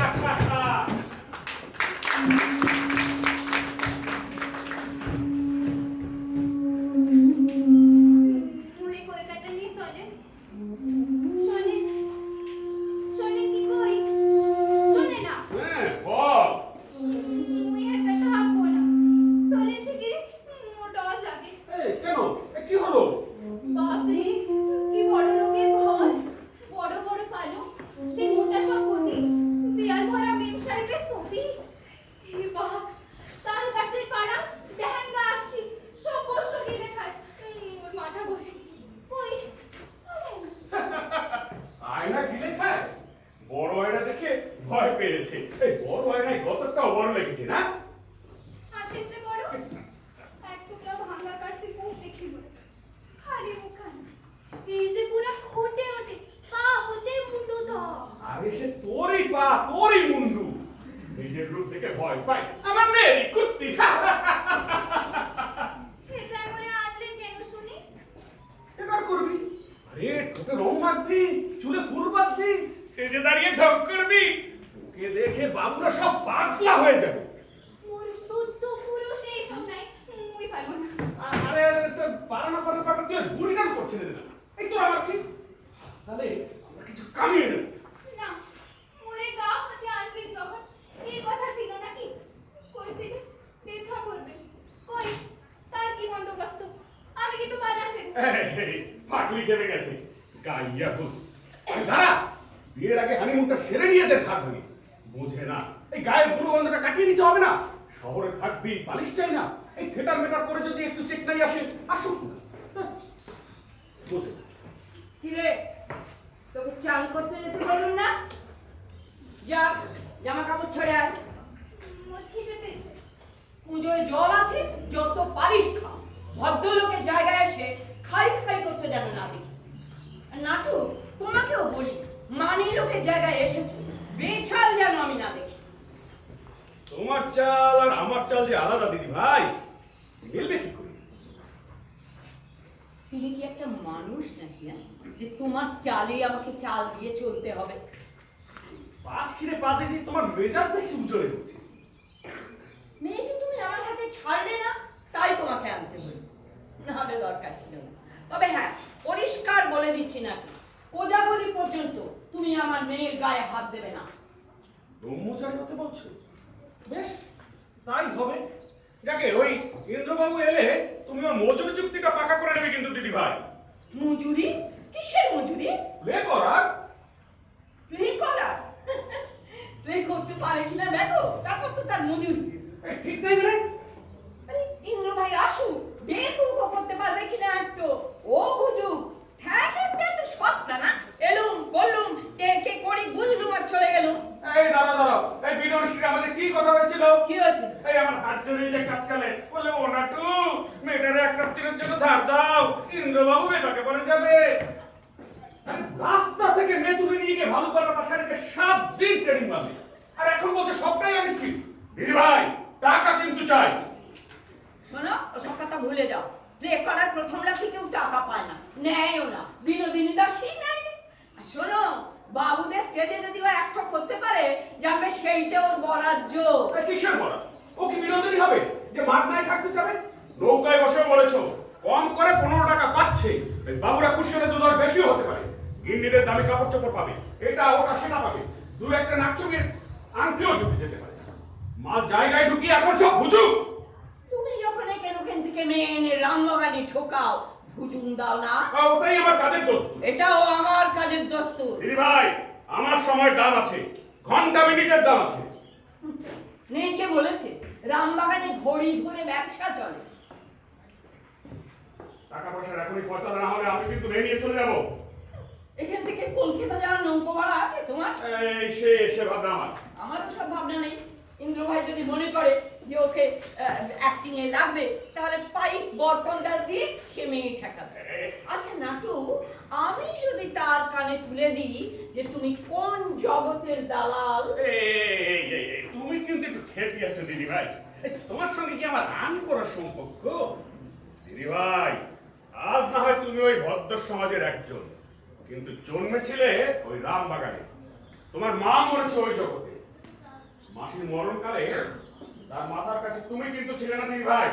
ভাবি এই বাহ তাল গাছের পাড়া লেহেঙ্গা আসি সব বর্ষ কিনে খায় ওর মাথা ঘুরে কই শুনেন আয়না গিলে খায় বড় আয়না দেখে ভয় পেয়েছে এই বড় আয়নায় গতরটাও বড় লেগেছে না হাসির যে বড় এক টুকরা ভাঙা কাছে মুখ দেখি বলে খালি মুখান এই যে পুরা খোটে ওঠে পা হতে মুন্ডু তো আরে সে তোরই পা তোরই মুন্ডু নিজের রূপ দেখে ভয় পায় আমার মেয়েরই কুত্তি এটা করে আনলে কেন শুনি এবার করবি আরে ঠোঁটে রং মাখবি চুলে ফুল বাঁধবি স্টেজে দাঁড়িয়ে ঢক করবি ওকে দেখে বাবুরা সব পাগলা হয়ে যাবে মোর শুদ্ধ পুরুষ এই সব নাই মুই পারবো না আরে তো পারানো কথা পাটা তুই বুড়ি গান করছিস না এই তো আমার কি তাহলে আমরা কিছু কামিয়ে নেব না মোরে গা হাতে আনবি যখন এই কথা ছিল নাকি কইছিলে দেখা করবে কই তার কি বন্দোবস্ত আমি কিন্তু বাজার দেব এই পাগলি খেতে গেছে গাইয়া ভূত দাঁড়া বিয়ের আগে হানিমুনটা সেরে নিয়ে এদের থাকবি বোঝে না এই গায়ের বুড়ো গন্ধটা কাটিয়ে নিতে হবে না শহরে থাকবি পালিশ চাই না এই থেটার মেটার করে যদি একটু চেক নাই আসে আসুক না বোঝে না কিরে তোকে চান করতে যেতে বলুন না যা জামা কাপড় ছেড়ে আয় মোর খিদে পেয়েছে পুজোয় জল আছে যত পারিস খা ভদ্রলোকের জায়গায় এসে খাই খাই করতে যেন না দেখি আর নাটু তোমাকেও বলি মানি লোকের জায়গায় এসেছো বেছাল যেন আমি না দেখি তোমার চাল আর আমার চাল যে আলাদা দিদি ভাই মিলবে কি করে তুমি কি একটা মানুষ নাকি হ্যাঁ? যে তোমার চালে আমাকে চাল দিয়ে চলতে হবে পাঁচ খিরে পা দিয়ে তোমার মেজাজ দেখছি উজড়ে হচ্ছে মেয়েকে তুমি আমার হাতে ছাড়লে না তাই তোমাকে আনতে হলো নাহলে দরকার ছিল না তবে হ্যাঁ পরিষ্কার বলে দিচ্ছি না কোজাগরি পর্যন্ত তুমি আমার মেয়ের গায়ে হাত দেবে না ব্রহ্মচারী হতে বলছো বেশ তাই হবে যাকে ওই ইন্দ্রবাবু এলে তুমি ওর মজুরি চুক্তিটা পাকা করে নেবে কিন্তু দিদি ভাই মজুরি কিসের মজুরি প্লে করার তুই করা তুই করতে পারে কিনা দেখো তারপর তো তার মজুরি এই ঠিক নাই মানে আরে ইন্দ্র ভাই আসুক দেখুক ও করতে পারবে কিনা একটু ও বুঝুক ঠ্যাঁটা তো সত্তা না এলুম বললুম কে করি বুঝলুম আর চলে গেলুম এই দাঁড়াও এই বিনয়শ্রী আমাদের কি কথা হয়েছিল কি হয়েছিল এই আমার হাত জড়িয়ে যে কাটকালে বললে ও নাটু মেয়েটারে এক রাত্রির জন্য ধার দাও ইন্দ্রবাবু মেয়েটাকে বলে যাবে আরে রাস্তা থেকে মেয়ে তুলে নিয়ে গিয়ে ভালো করার বাসা রেখে 7 দিন ট্রেনিং মারলে আর এখন বলছে সবটাই অনিশ্চিত দিদি ভাই টাকা কিন্তু চাই শোনো ওসব কথা ভুলে যাও প্লে করার প্রথম রাতে কেউ টাকা পায় না নেয়ও না বিনোদিনী দাসই নেয় আর শোনো বাবুদের স্টেজে যদি ও একটা করতে পারে জানবে সেইটা ওর বরাজ্য এই কিসের বলা ও কি বিনোদনী হবে যে মাগনায় থাকতে যাবে নৌকায় বসে বলেছো কম করে 15 টাকা পাচ্ছে এই বাবুরা খুশি হলে 2-10 বেশিও হতে পারে গিন্নিদের দামি কাপড় চোপড় পাবে এটা ওটা সেটা পাবে দু একটা নাকচুমির আংটিও জুটে যেতে পারে মা জায়গায় ঢুকিয়ে এখন সব বুঝুক তুমি যখন এখান থেকে মেয়ে এনে রামবাগানে ঠোকাও ভুজুম দাও না ওটাই আমার কাজের দোষ এটাও আমার কাজের দস্তুর দিদি ভাই আমার সময় দাম আছে ঘন্টা মিনিটের দাম আছে নেই কে বলেছে রামবাগানে ঘড়ি ধরে ব্যবসা চলে টাকা পয়সা এখনই ফয়সালা না হলে আমি কিন্তু মেয়ে নিয়ে চলে যাবো এখান থেকে কলকাতা যাওয়ার নৌকো ভাড়া আছে তোমার এই সে ভাবনা আমার আমারও সব ভাবনা নেই ইন্দ্র ভাই যদি মনে করে যে ওকে অ্যাক্টিং এ লাগবে তাহলে পাইপ বরকন্দার দিয়ে সে মেয়ে ঠেকাবে আচ্ছা নাটু আমি যদি তার কানে তুলে দিই যে তুমি কোন জগতের দালাল তুমি কিন্তু একটু খেপি আছো দিদি ভাই তোমার সঙ্গে কি আমার আন করার সম্পর্ক দিদি ভাই আজ না হয় তুমি ওই ভদ্র সমাজের একজন কিন্তু জন্মেছিলে ওই রামবাগানে তোমার মা মরেছে ওই জগতে মাসির মরণকালে তার মাথার কাছে তুমি কিন্তু ছিলে না দিদি ভাই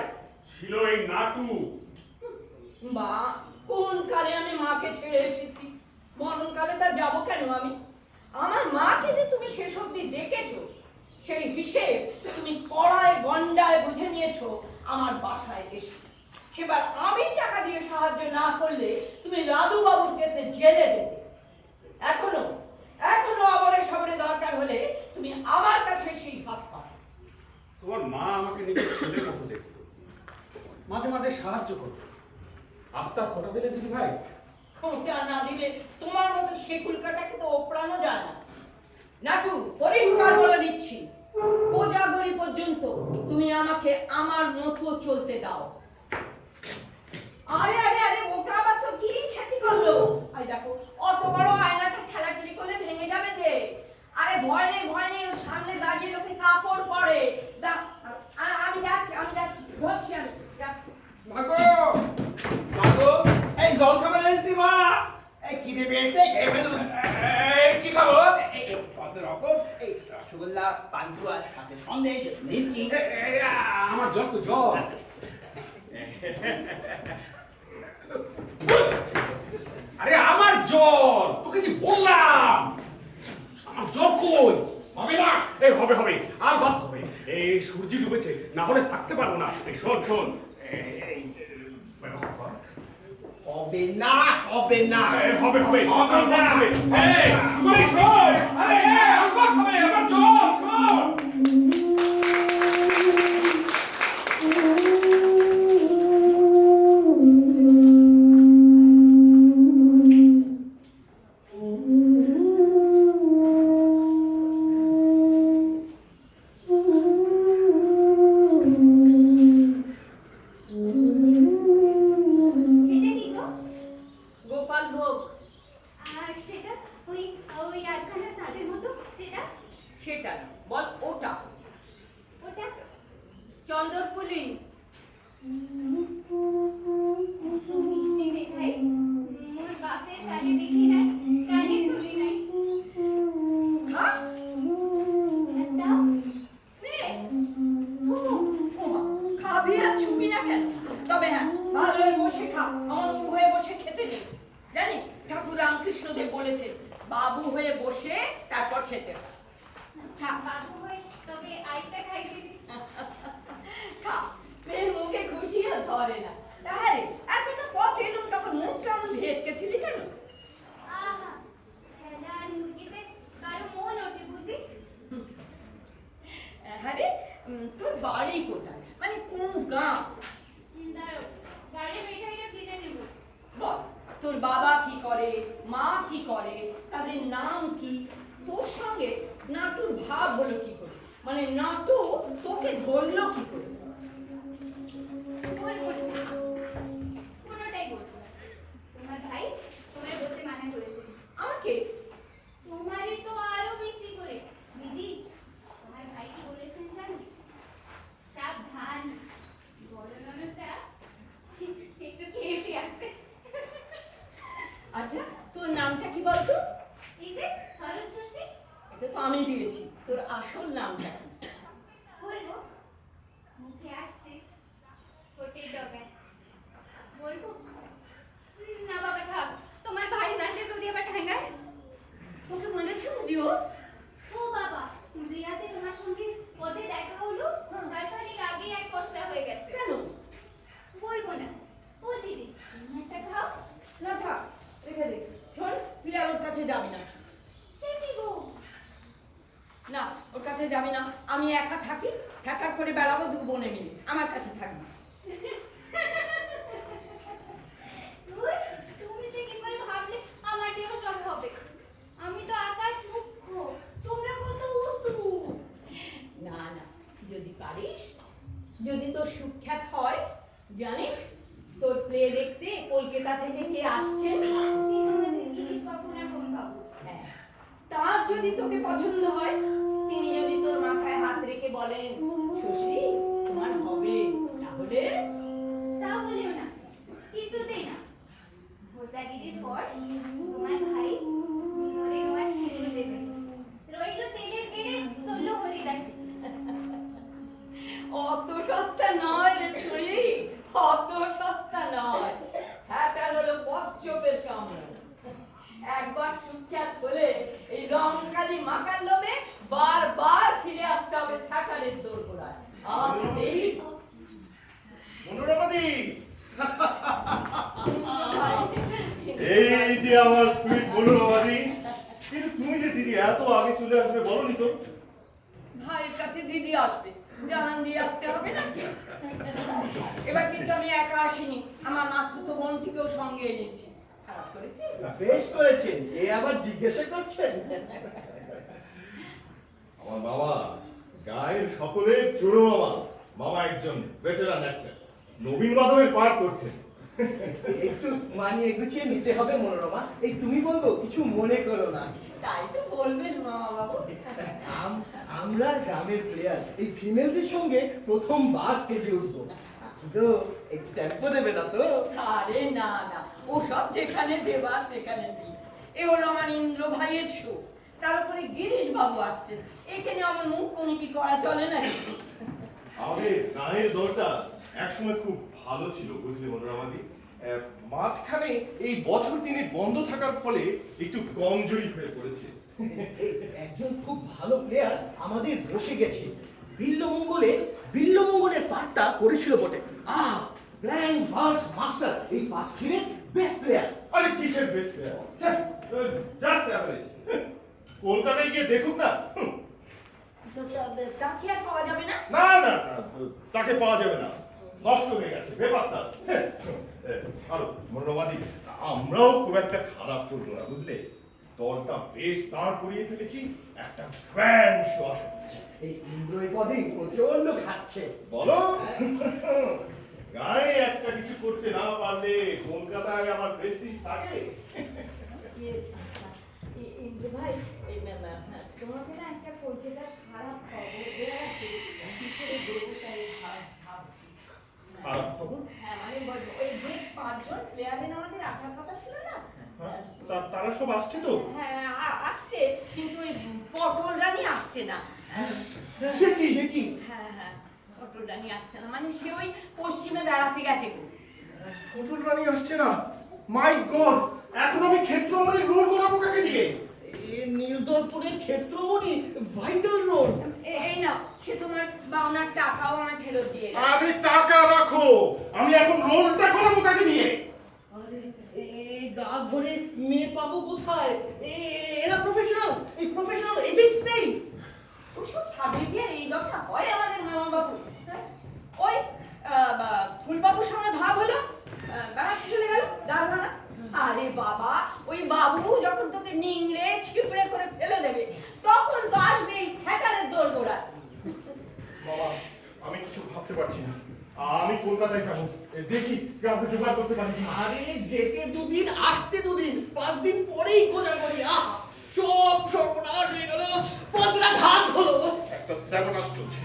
ছিল এই নাটু মা কোন কালে আমি মাকে ছেড়ে এসেছি মরণকালে তার যাবো কেন আমি আমার মাকে যে তুমি শেষ অবধি দেখেছো সেই হিসেব তুমি কড়ায় গন্ডায় বুঝে নিয়েছো আমার বাসায় এসে সেবার আমি টাকা দিয়ে সাহায্য না করলে তুমি রাধু বাবুর কাছে জেলে যেতে এখনো আবরে সবরে দরকার হলে তুমি আমার কাছে সেই হাত পাও তোমার মা আমাকে নিজের ছেলের মতো দেখতো, মাঝে মাঝে সাহায্য করতো। আফতার কটা দিলে দিদি ভাই? ওটা না দিলে তোমার মতো শেকুল কাটাকে তো ওপড়ানো যায় না। নাটু, পরিষ্কার বলে দিচ্ছি, কোজাগরি পর্যন্ত তুমি আমাকে আমার মতো চলতে দাও। আরে আরে আরে, ওটা আবার তো কি ক্ষতি করলো? আই দেখো, অত বড় আয়নাটা ঠেলাঠেলি করলে ভেঙে যাবে যে। আরে ভয় নেই ভয় নেই, ওর সামনে দাঁড়িয়ে লোকে কাপড় পরে। আমি যাচ্ছি ধরছি, আমি যাচ্ছি। মাগো মাগো, এই জল খাবার এনেছি মা। এই খিদে পেয়েছে, খেয়ে ফেলুন। কি খাবো? এই কত রকম, এই রসগোল্লা, পান্তুয়া, সাথে সন্দেশ, নিমকি। আমার জল তো জল। আরে আমার জল, তোকে যে বললাম আমার জল কই? হবে না। এই হবে হবে, আর বাদ হবে। এই সূর্য ডুবেছে, না হলে থাকতে পারবো না। এই শোন শোন, হবে না হবে না হবে হবে হবে না। এই তুমি শোন, আরে আমার হবে, আমার জল শোন। সেটা কি গো? গোপাল ভোগ। আর সেটা ওই ওই আটখানা সাদের মতো, সেটা সেটা না, বল ওটা। ওটা চন্দরপুলি। মিষ্টি মেঘাই মোর বাপের কালে দেখি নাই, কানে শুনি নাই। হ্যাঁ? দাও নে। ওমা, খাবি আর ছুবি না কেন? তবে হ্যাঁ, ভালো হয়ে বসে খা, আমার বউ হয়ে বসে খেতে নেই। জানিস, ঠাকুর রামকৃষ্ণদেব বলেছে, বাবু হয়ে বসে তারপর খেতে হয়। খা বাবু হয়ে তবে আইটা খাই দিদি। খা, মেয়ের মুখে খুশি আর ধরে না। আরে এতটা পথ এলুম, তখন মুখটা আমার ভেটকেছিলি কেন? আহা, খেলা আর মুরগিতে কারো মন ওঠে বুঝি? আরে তোর বাড়ি কোথায়, মানে কোন গাঁ? দাঁড়ো, গাড়ি মিঠাইটা কিনে নেব। বল, তোর বাবা কি করে, মা কি করে, তাদের নাম কি? তোর সঙ্গে নাটুর ভাব হলো কি করে? মানে নাটু তোকে ধরলো কি করে? বলবো না, কোনোটাই বলবো না। তোমার ভাই তোমার বলতে মানা করেছে। আমাকে? তোমারই তো আরো বেশি করে। দিদি, তোমার ভাই কি বলেছেন জানো? সাবধান, বড় ননদটা একটু খেপে আছে। আচ্ছা, তোর নামটা কি বলতো? এই যে শরৎ শশী। এটা তো আমি দিয়েছি, তোর আসল নামটা কি? বলবো, মুখে আসছে, ঠোঁটে ডগায়। বলবো? না বাবা থাক, তোমার ভাই জানলে যদি আবার ঠ্যাঙ্গায়। তোকে বলেছে বুঝিও? ও বাবা, জিয়াতে তোমার সঙ্গে পদে দেখা হলো, তার খানিক আগেই এক কষ্টা হয়ে গেছে। কেন? বলবো না। ও দিদি, তুমি একটা খাও। না থাক, রেখে দে। শোন, তুই আর ওর কাছে যাবি না। সে কি গো? না, ওর কাছে যাবি না। আমি একা থাকি, ঠ্যাকার করে বেড়াবো দু বোনে মিলে। আমার কাছে থাকবি। ধুর, তুমি যে কি করে ভাবলে আমার দিয়েও সব হবে? আমি তো আকাশ মুখ্য, তোমরা কত উঁচু। না না, যদি পারিস, যদি তোর সুখ্যাত হয়, জানিস তোর প্লে দেখতে কলকাতা থেকে কে আসছেন? সে তোমাদের গিরিশ বাবু না কোন বাবু? হ্যাঁ, তার যদি তোকে পছন্দ হয়, তিনি যদি তোর মাথায় হাত রেখে বলেন, শশী তোমার হবে, তাহলে? তাহলেও না, কিছুতেই না। ভোজাগিরির পর তোমার ভাই মরে নোয়ার সিঁদুর দেবে। রইল তেলের কেড়ে, চলল হরিদাসী। অত সস্তা নয় রে ছুরি, অত সস্তা নয়। হ্যাঁটা হলো বচ্চপের কামড়। একবার সুখ্যাত হলে এই রংকালি মাকার লোভে বারবার ফিরে আসতে হবে থাকারের দোরগোড়ায়। আসতেই মনোরমাদি, এই যে আমার সুইট মনোরমাদি। কিন্তু তুমি যে দিদি এত আগে চলে আসবে বলনি তো? ভাইয়ের কাছে দিদি আসবে, জানান দিয়ে আসতে হবে না? এবার কিন্তু আমি একা আসিনি, আমার মাসুতো বোনটিকেও সঙ্গে এনেছি। খারাপ করেছি? বেশ করেছেন, এ আবার জিজ্ঞাসা করছেন। আমার বাবা গায়ের সকলের চুড়ো মামা। মামা একজন ভেটেরান অ্যাক্টর, নবীন মাধবের পাঠ করছেন। একটু মানিয়ে গুছিয়ে নিতে হবে মনোরমা। এই তুমি বলবো, কিছু মনে করো না। তাই তো বলবেন মামা বাবু। আমরা গ্রামের প্লেয়ার, এই ফিমেলদের সঙ্গে প্রথমবার স্টেজে উঠবো। তো স্ট্যাম্পও দেবে না তো? আরে না না, ওসব যেখানে দেবার সেখানে দিই। এ হলো আমার ইন্দ্র ভাইয়ের শো, তার উপরে গিরিশ বাবু আসছেন, এখানে আমার মুখ কোনি কি করা চলে না? আমাদের গানের দলটা একসময় খুব ভালো ছিল, বুঝলি মনোরমাদি। মাঝখানে এই বছর দিনে বন্ধ থাকার ফলে একটু কমজোরি হয়ে পড়েছে। একজন খুব ভালো প্লেয়ার আমাদের বসে গেছে, বিল্লমঙ্গলের পাঠটা করেছিল বটে। ব্যাং ভার্স মাস্টার, এই পাঁচক্ষীরের বেস্ট প্লেয়ার। আরে কিসের বেস্ট প্লেয়ার, জাস্ট অ্যাভারেজ। কলকাতায় গিয়ে দেখুক না। তাকে আর পাওয়া যাবে না? না না না, তাকে পাওয়া যাবে না, নষ্ট হয়ে গেছে, বেপাত্তা। ছাড়ো মনোরমাদি, আমরাও খুব একটা খারাপ করবো না, বুঝলে। দলটা বেশ দাঁড় করিয়ে ফেলেছি, একটা গ্র্যান্ড শো আসা হচ্ছে। এই ইন্দ্র এই পদে প্রচন্ড খাচ্ছে। বলো, গায়ে একটা কিছু করতে না পারলে কলকাতায় আমার প্রেস্টিজ থাকে? ইন্দ্র ভাই, তোমাকে না একটা কলকাতার খারাপ খবর দেওয়া আছে, কি করে দেবো তাই ভাবছি। খারাপ খবর? হ্যাঁ, মানে ওই যে 5 জন প্লেয়ারের আমাদের আসার কথা ছিল না? তারা সব আসছে তো? হ্যাঁ, আসছে, কিন্তু ওই পটল রানী আসছে না। সে কি? হ্যাঁ হ্যাঁ, পটল রানী আসছে না, মানে সে ওই পশ্চিমে বেড়াতে গেছে গো। পটল রানী আসছে না? মাই গড, এখন আমি ক্ষেত্রমণি রোল করাবো কাকে দিয়ে? নীলদর্পণের ক্ষেত্রমণি ভাইটাল রোল। এই নাও, সে তোমার বাউনার টাকাও আমায় ফেরত দিয়ে গেছে। আরে টাকা রাখো, আমি এখন রোলটা করাবো কাকে দিয়ে? আরে এই গা ধরে মেয়ে পাবো কোথায়? এরা প্রফেশনাল, এই প্রফেশনাল এথিক্স নেই। ওসব ভাবে কি আর এই দশা হয় আমাদের মামা বাবু? ওই ফুলবাবুর সঙ্গে ভাব হলো, বেড়াতে চলে গেল দারুণা। আরে বাবা, ওই বাবু যখন তোকে নিংড়ে ছিপড়ে করে ফেলে দেবে, তখন তো আসবে এই হ্যাকারের দৌড় গোড়া। বাবা, আমি কিছু ভাবতে পারছি না। আমি কলকাতায় যাবো, দেখি কাউকে জোগাড় করতে পারি কিনা। আরে যেতে 2 দিন, আসতে 2 দিন, 5 দিন পরেই কোজাগরি। সব সর্বনাশ হয়ে গেল, পচরা ঘাট হলো। একটা স্যাবোটাজ চলছে,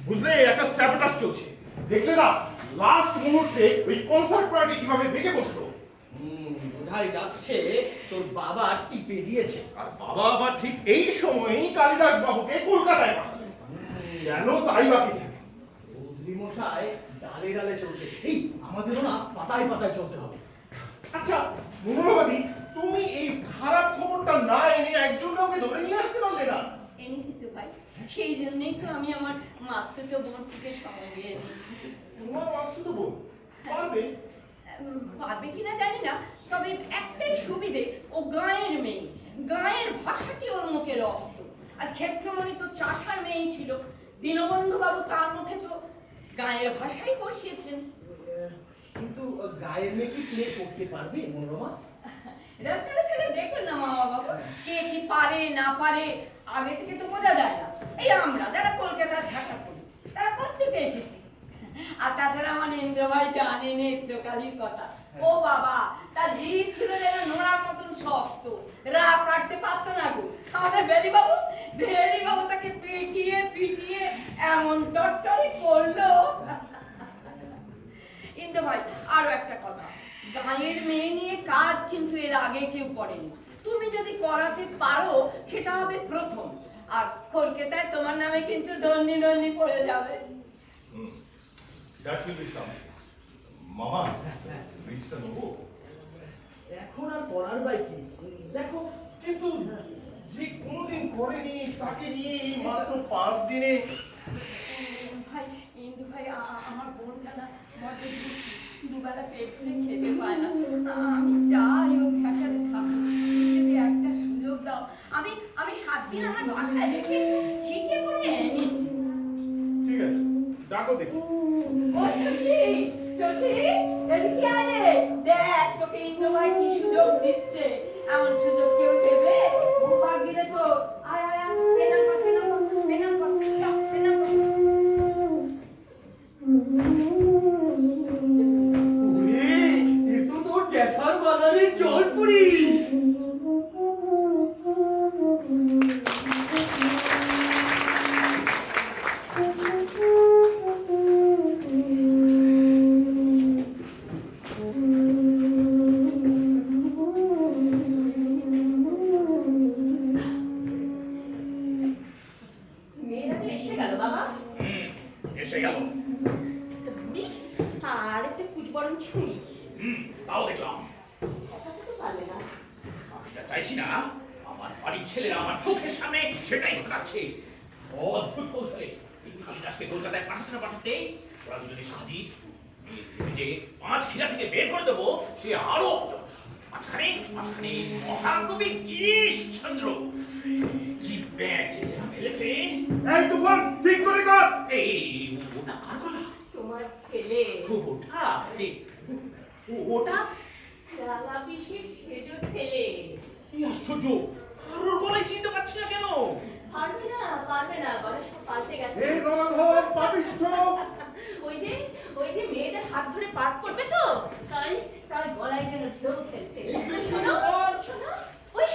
বুঝলে, একটা স্যাবোটাজ চলছে। দেখলে না, লাস্ট মুহূর্তে ওই কনসার্ট পার্টি কিভাবে বেঁকে বসলো। বোঝাই যাচ্ছে তোর বাবা টিপে দিয়েছে। আর বাবা আবার ঠিক এই সময়ই কালিদাস বাবুকে কলকাতায় পাঠালেন। কেন তাই বাকি জানে। বুঝলি মশাই, ডালে ডালে চলছে, এই আমাদেরও না পাতায় পাতায় চলতে হবে। আচ্ছা মনোরমাদি, তুমি এই খারাপ খবরটা না এনে একজন কাউকে ধরে নিয়ে আসতে পারলে না? এনেছি তো ভাই, সেই জন্যই তো আমি আমার মাস্তুতো বোনটিকে সঙ্গে এনেছি। তোমার মাসুতো বোন পারবে? পারবে কিনা জানি না, তবে একটাই সুবিধে, ও গাঁয়ের মেয়ে, গাঁয়ের ভাষাটি ওর মুখে রক্ত। আর ক্ষেত্রমণি তো চাষার মেয়েই ছিল, দীনবন্ধু বাবু তার মুখে তো গাঁয়ের ভাষাই বসিয়েছেন। কিন্তু গায়ের মেয়ে কি প্লে করতে পারবে মনোরমা? রাস্তায় ফেলে দেখুন না মামা বাবু, কে কি পারে না পারে আগে থেকে তো বোঝা যায় না। এই আমরা যারা কলকাতার ঢাকা করি, তারা কোথেকে এসেছি? আর তাছাড়া আমার ইন্দ্র ভাই জানে নেত্রকালীর কথা। ও বাবা, তার জিভ ছিল যেন নোড়ার মতন শক্ত, রাগ কাটতে পারতো না গো। আমাদের বেলি বাবু তাকে পিটিয়ে পিটিয়ে এমন টট্টরি করলো। ইন্দ্র ভাই, আরো একটা কথা, গাঁয়ের মেয়ে নিয়ে কাজ কিন্তু এর আগে কেউ করেনি। তুমি যদি করাতে পারো সেটা হবে প্রথম। আর কলকাতায় তোমার নামে কিন্তু ধন্যি পড়ে যাবে। That will be something. মামা, রিস্কটা নেবো? এখন আর পড়ার বাই কি, দেখো। কিন্তু যে কোনোদিন করেনি তাকে নিয়ে এই মাত্র 5 দিনে। ভাই, ইন্দু ভাই, আমার বোনটা না বড্ড দুঃখী, দুবেলা পেট ভরে খেতে পায় না। আমি চাই ও ফ্যাকারে থাকুক, যদি একটা সুযোগ দাও। আমি 7 দিন আমার বাসায় রেখে শিখে পড়ে এনেছি। ঠিক আছে, ডাকো দেখি। ও শশী, শশী, এদিকে আয় রে। দেখ তোকে ইন্দ্রভাই কি সুযোগ দিচ্ছে। এমন সুযোগ কেউ দেবে? ও ভাগ্যিরে তো। আয় আয় আয়, পেনাম কর, পেনাম কর, পেনাম কর, পেনাম কর। ওরে, এ তো তোর জ্যাঠার বাগানের জলপুরি। মেয়েরা তো এসে গেল বাবা। এসে গেল। তুমি আর একটা কুচবরণ ছুঁড়ি। তাও দেখলাম। দেখাতে তো পারলে না। আমি যা চাইছি না, আমার বাড়ির ছেলেরা আমার চোখের সামনে সেটাই ঘটাচ্ছে। অদ্ভুত কৌশলে এই কালিদাসকে কলকাতায় পাঠাতে ওরা দুজনে সাজিদ যে 5 খিরা থেকে বের করে দেবো, সে আরো অপযশ। মাঝখানে মহাকবি গিরিশচন্দ্র কি ব্যাচ ফেলেছে। এই তুফান, ঠিক করে কর। এই ওটা কার গলা? তোমার ছেলে ওটা ওটা রাঙা পিসির সেজো ছেলে। কি আশ্চর্য, কারোর গলায় চিনতে পারছি না কেন? পারবে না, গলা সব পাল্টে গেছে। এই গলাধর পাপিষ্ঠ। ওই যে মেয়েদের হাত ধরে পাঠ করবে তো, তাই গলায় যেন ঢেউ খেলছে। শোনো,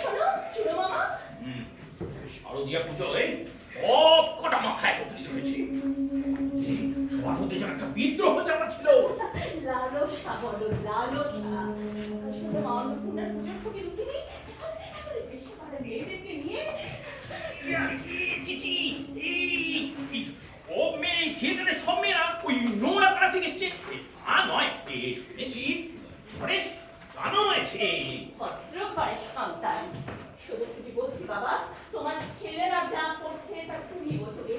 শোনো, চুড়ো মামা। শারদীয়া পুজোয় সব কটা মাথায় একত্রিত হয়েছে। সবার মধ্যে যেন একটা বিদ্রোহ চাপা ছিল। লালসা বলো, লালসা। শোনো মা, অন্নপূর্ণার পুজোর খুবই রুচি নেই। বেশি পারে মেয়েদেরকে নিয়ে চিচি, এই সব মেয়ে থিয়েটারে সব মেয়েরা ওই নোংরা পাড়া থেকে এসছে তা নয়। শুনেছি ঘরে গানও হয়েছে। ভদ্রপাড়ের সন্তান। সোজাসুজি বলছি বাবা, তোমার ছেলেরা যা করছে তা তুমি বোঝোগে,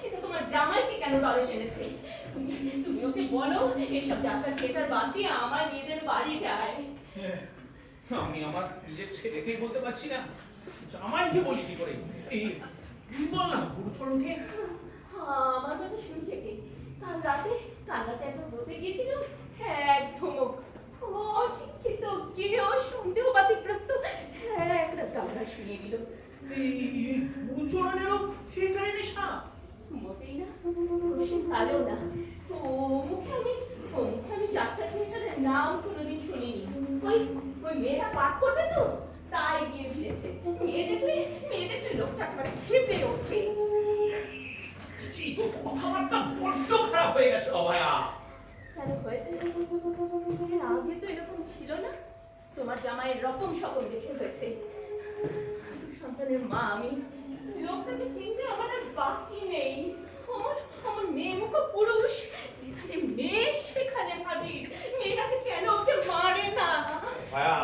কিন্তু তোমার জামাইকে কেন দলে টেনেছে? তুমি ওকে বলো এসব যাত্রা থিয়েটার বাদ দিয়ে আমার মেয়েদের বাড়ি যায়। আমি আমার নিজের ছেলেকেই বলতে পারছি না, জামাইকে বলি কি করে? এই বল না গুরুচরণকে। আমার কথা শুনছে কে? কাল রাতে একবার বলতে গিয়েছিল, এক ধমক অশিক্ষিত গেও সন্দেহবাদীগ্রস্ত এক রাজগামরা শুনিয়ে দিল। গুরুচরণেরও থিয়েটারে নেশা? মোটেই না, সে কালো না। ও মুখে আমি যাত্রা থিয়েটারের নাম কোনোদিন শুনিনি। ওই মেয়েরা পাঠ করবে তো, তাই গিয়ে ভিড়েছে। মেয়ে দেখলে লোকটা একেবারে খেপে ওঠে। তোর কথাবার্তা বড্ড খারাপ হয়ে গেছে অভয়া। কেন হয়েছে? আগে তো এরকম ছিল না। তোমার জামাইয়ের রকম সকল দেখে হয়েছে। সন্তানের মা আমি, লোকটাকে চিনতে আমার আর বাকি নেই। আমার মেয়ে মুখ পুরুষ, যেখানে মেয়ে সেখানে হাজির। মেয়ের কাছে কেন ওকে মারে না? অভয়া,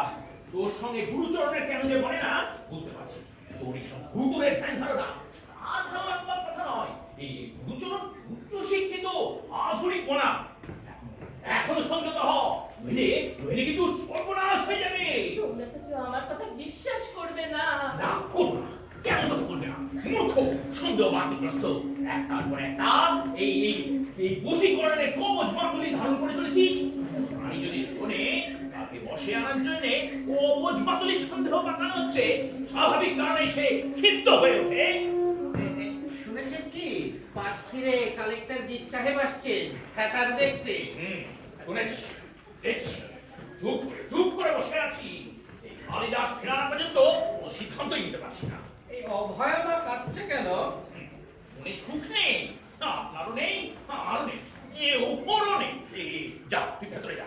তোর সঙ্গে গুরুচরণের কেন যে বলে না বুঝতে পারছি। তোর এইসব ভুতুরের ধ্যান ধারণা আর ভালো লাগবার কথা নয়। এই গুরুচরণ উচ্চ শিক্ষিত, আধুনিক মনা। এখনো সংযত হ, নইলে কিন্তু সর্বনাশ হয়ে যাবে। তোমরা তো কেউ আমার কথা বিশ্বাস করবে না। না করবো না, কেন তোকে করবে না? মূর্খ, সন্দেহবাদগ্রস্ত, একটার পর একটা এই বশীকরণের কবচ মাঙ্গলি ধারণ করে চলেছিস। আমি যদি শোনে তাকে বসে আনার জন্য কবচ মাঙ্গলি সন্দেহ পাকানো হচ্ছে, স্বাভাবিক কারণে সে ক্ষিপ্ত হয়ে ওঠে। শুনেছেন কি 5 খিরে কালেক্টর জিৎ সাহেব আসছেন থিয়েটার দেখতে? শুনেছি, দেখছি, চুপ করে বসে আছি। এই কালিদাস ফেরানো পর্যন্ত কোনো সিদ্ধান্তই নিতে পারছি না। এই অভয়া মা কাঁদছে কেন? মনে সুখ নেই, আপনারও নেই, আমারও নেই, উপরও নেই। যা, তুই ভেতরে যা।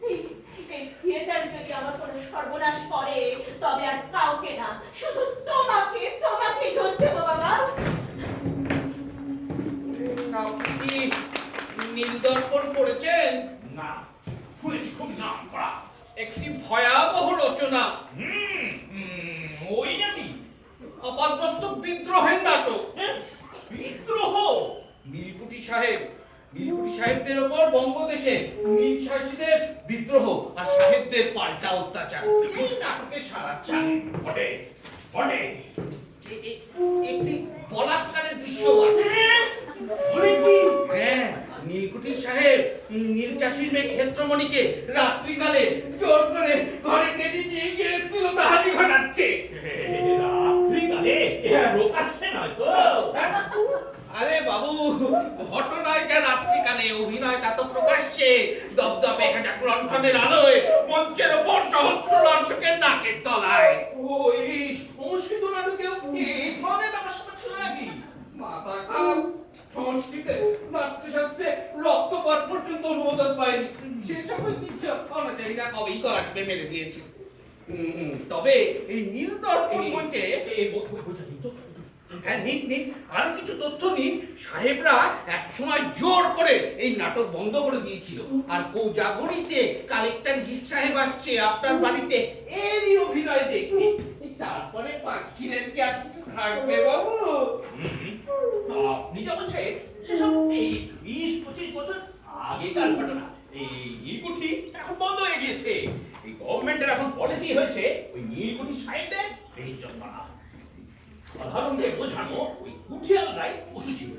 এই থিয়েটার যদি আমার কোনো সর্বনাশ করে, তবে আর কাউকে না, শুধু তোমাকেই দোষ দেবো বাবা। আপনি নীলদর্পণ পড়েছেন? না, শুনেছি খুব নাম করা একটি ভয়াবহ রচনা। ওই নাকি আপাতবাস্তব বিদ্রোহের নাটক। বিদ্রোহ? নীলকুঠি সাহেবদের ওপর বঙ্গদেশে নীল শাসীদের বিদ্রোহ আর সাহেবদের পাল্টা অত্যাচার, এই নাটকের সারাচ্ছা। বটে একটি বলাৎকারের দৃশ্য আছে। সন্ন্যাসীর মেয়ে ক্ষেত্রমণিকে রাত্রিকালে জোর করে ঘরে টেনে নিয়ে গিয়ে তিলোতাহানি ঘটাচ্ছে। রাত্রিকালে প্রকাশ্যে নয় তো? আরে বাবু, ঘটনায় যা রাত্রিকালে, অভিনয় তা তো প্রকাশ্যে। দপদপে হেজাক লণ্ঠনের আলোয় মঞ্চের ওপর সহস্র দর্শকের নাকের তলায়। ও, এই সংস্কৃত নাটকেও এই ধরনের ব্যাপার ছিল নাকি? মাথা খারাপ। সংস্কৃতে নাট্যশাস্ত্রে রক্তপাত পর্যন্ত অনুমোদন পায়নি। সেসব ঐতিহ্য অনাচারীরা কবেই করাটিতে মেরে দিয়েছে। তবে এই নীল দর্পণ বইতে হ্যাঁ নিন আরো কিছু তথ্য নিন। সাহেবরা এক সময় জোর করে এই নাটক বন্ধ করে দিয়েছিল। আর কৌজাগরিতে কালেক্টর গির সাহেব আসছে আপনার বাড়িতে এরই অভিনয় দেখতে। তারপরে পাঁচকিরের কি আর কিছু থাকবে বাবু? আপনি যা বলছেন সেসব এই 20-25 বছর আগেকার ঘটনা। এই নীলকুঠি এখন বন্ধ হয়ে গিয়েছে। এই গভর্নমেন্টের এখন পলিসি হয়েছে ওই নীলকুঠি সাহেবদের বেইজ্জত করা। সাধারণকে বোঝানো ওই কুঠিয়ালরাই পশু ছিল।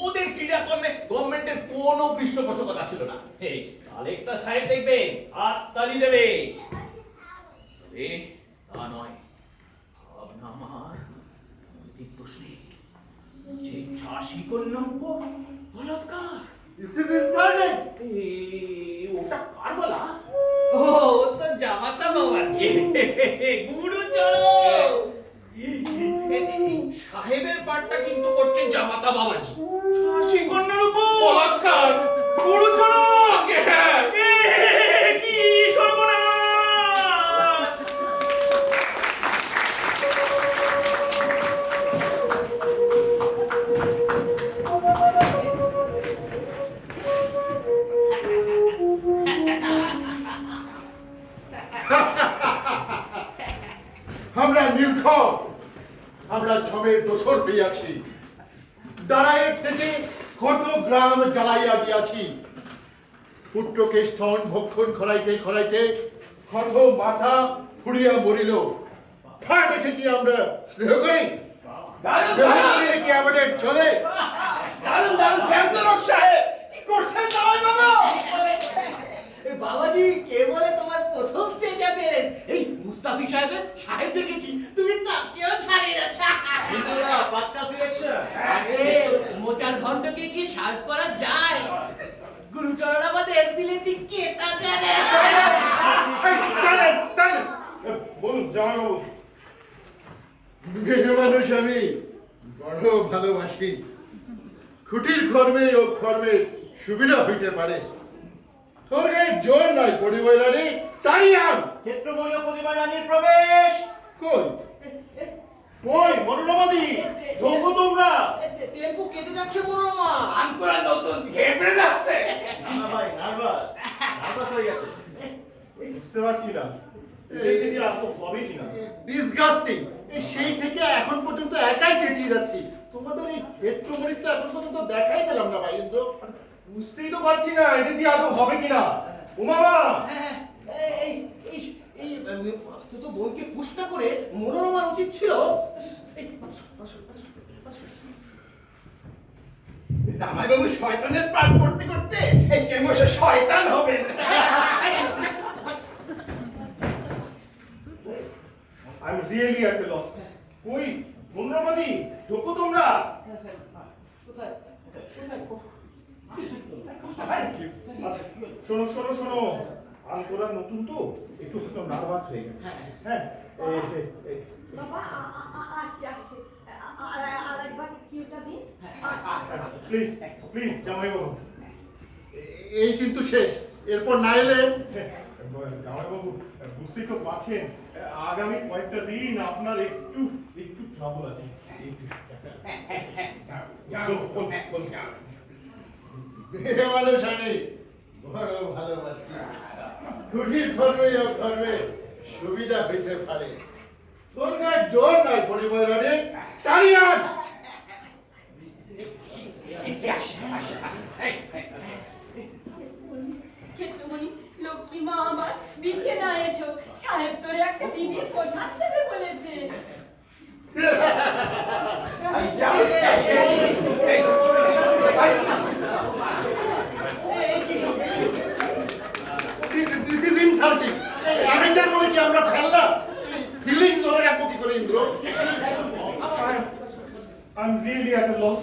ওদের ক্রীড়াকর্মে গভর্নমেন্টের কোনো পৃষ্ঠপোষকতা ছিল না। এই কালেক্টর সাহেব দেখবেন হাততালি দেবে। তবে তা নয়, ভাবনা আমার নৈতিক প্রশ্নে যে ঝাঁসি কন্যার উপর বলাৎকার, ওটা কার বলা? ও তো জামাতা বাবাজি। গুরুচরণ সাহেবের পাঠটা কিন্তু করছেন জামাতা বাবাজি। ঝাঁসি কন্যার উপর বলাৎকার। গুরুচরণ হ্যাঁ। কি সর্বনাশ! আমরা নীলক্ষণ, আমরা ছবের দোসর হইয়াছি। দাঁড়ায় থেকে কত গ্রাম জ্বালাইয়া দিয়াছি। পুত্রকে স্তন ভক্ষণ খরাইতে খরাইতে কত মাথা ফুরিয়া মরিল। ঠায় দেখে কি আমরা স্নেহ করি? কি আমাদের চলে? বাবাজি, কে বলে তোমার প্রথম স্টেজ অ্যাপিয়ারেন্স? এই মুস্তাফি সাহেবের সাহেব দেখেছি, তুমি তাকেও ছাড়িয়ে যাচ্ছ। পাক্কা সিলেকশন। আরে মোচার ঘন্টকে কি শার্ট করা যায়? গুরুচরণ আমাদের বিলেতি কেটা জানে। বলুন জামাইবাবু। মেয়ে মানুষ আমি বড় ভালোবাসি। খুঁটির কর্মে ও কর্মের সুবিধা হইতে পারে। তোর গায়ে জোর নাই পরিবার রানী, তাড়িয়ে আন। ক্ষেত্রমণি ও প্রতিমা রানীর প্রবেশ। কই কই মনোরমাদি, ঢোকো তোমরা। টেম্পো কেটে যাচ্ছে মনোরমা। আনকোরা নতুন ঘেবড়ে যাচ্ছে। না ভাই, নার্ভাস হয়ে গেছে। বুঝতে পারছি না দেখে যে এত হবে কিনা। ডিসগাস্টিং। সেই থেকে এখন পর্যন্ত একাই চেঁচিয়ে যাচ্ছি। তোমাদের এই ক্ষেত্রমণি তো এখন পর্যন্ত দেখাই পেলাম না ভাই ইন্দ্র। বুঝতেই তো পারছি না এদের দিয়ে আদৌ হবে কিনা। উমামা, এই তো বোনকে পুশ না করে মনোরমার উচিত ছিল। জামাইবাবু শয়তানের প্রাণ করতে করতে এই ক্রমশ শয়তান হবেন। I am really at a loss. কই মনোরমাদি, ঢোকো তোমরা। শোনো শোনো শোনো, আনকোরা নতুন তো একটু হয়তো নার্ভাস হয়ে গেছে। হ্যাঁ বাবা আসছে আর একবার কিউটা দিন। প্লিজ প্লিজ জামাইবাবু। এই কিন্তু শেষ, এরপর না এলে। জামাইবাবু বুঝতেই তো পারছেন আগামী কয়েকটা দিন আপনার একটু একটু ট্রাবল আছে। মেয়ে মানুষ আমি বড় ভালোবাসি। খুঁটির কর্মে ও কর্মে সুবিধা হইতে পারে। তোর গায়ে জোর নাই পরিবার রানী, তাড়িয়ে আন। ক্ষেত্রমণি, লক্ষ্মী মা আমার বিছে না এসো। সাহেব তোরে একটা বিবির পোশাক দেবে বলেছে। একটা লস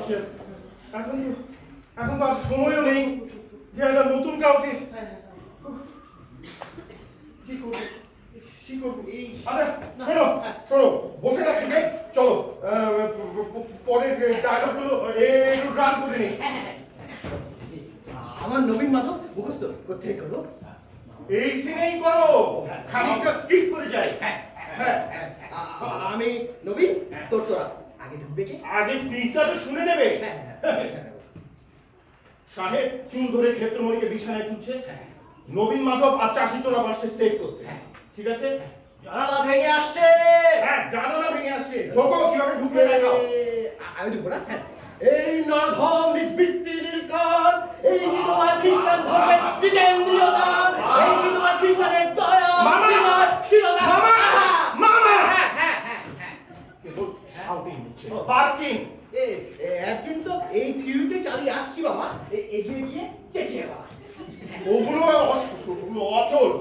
এখন তো আর সময়ও নেই যে একটা নতুন কাউকে কি করবো কি করবো আচ্ছা শোনো শোনো বসে না থেকে চলো পরের ডায়লগগুলো একটু রান করে নিই। আমার নবীন মাধব মুখস্থ কোথায় করবো? এই সিনেই করো, খানিকটা স্কিপ করে যাই। হ্যাঁ আমি নবীন তোরা আগে ঢুকবে কে? আগে সিনটা তো শুনে নেবে। সাহেব চুল ধরে ক্ষেত্রমণিকে বিছানায় তুলছে, নবীন মাধব আর চাষি তোরা পাশে সেভ করতে। ঠিক আছে? জানালা ভেঙে আসছে। হ্যাঁ জানালা ভেঙে আসছে, ঢোকো কিভাবে ঢুকবে দেখাও। আমি ঢুকবো না? এই নরধম নিবৃত্তি নীলকর, এই কি তোমার খ্রিস্টান ধর্মের জিতেন্দ্রিয়তা, এই কি তোমার খ্রিস্টানের দয়া, তোমার শীলতা। মামা কেবল শাউটিং হচ্ছে, বার্কিং। একদিন তো এই থিওরিতে চালিয়ে আসছি বাবা, এগিয়ে গিয়ে চেঁচিয়ে বাবা। ওগুলো অচল,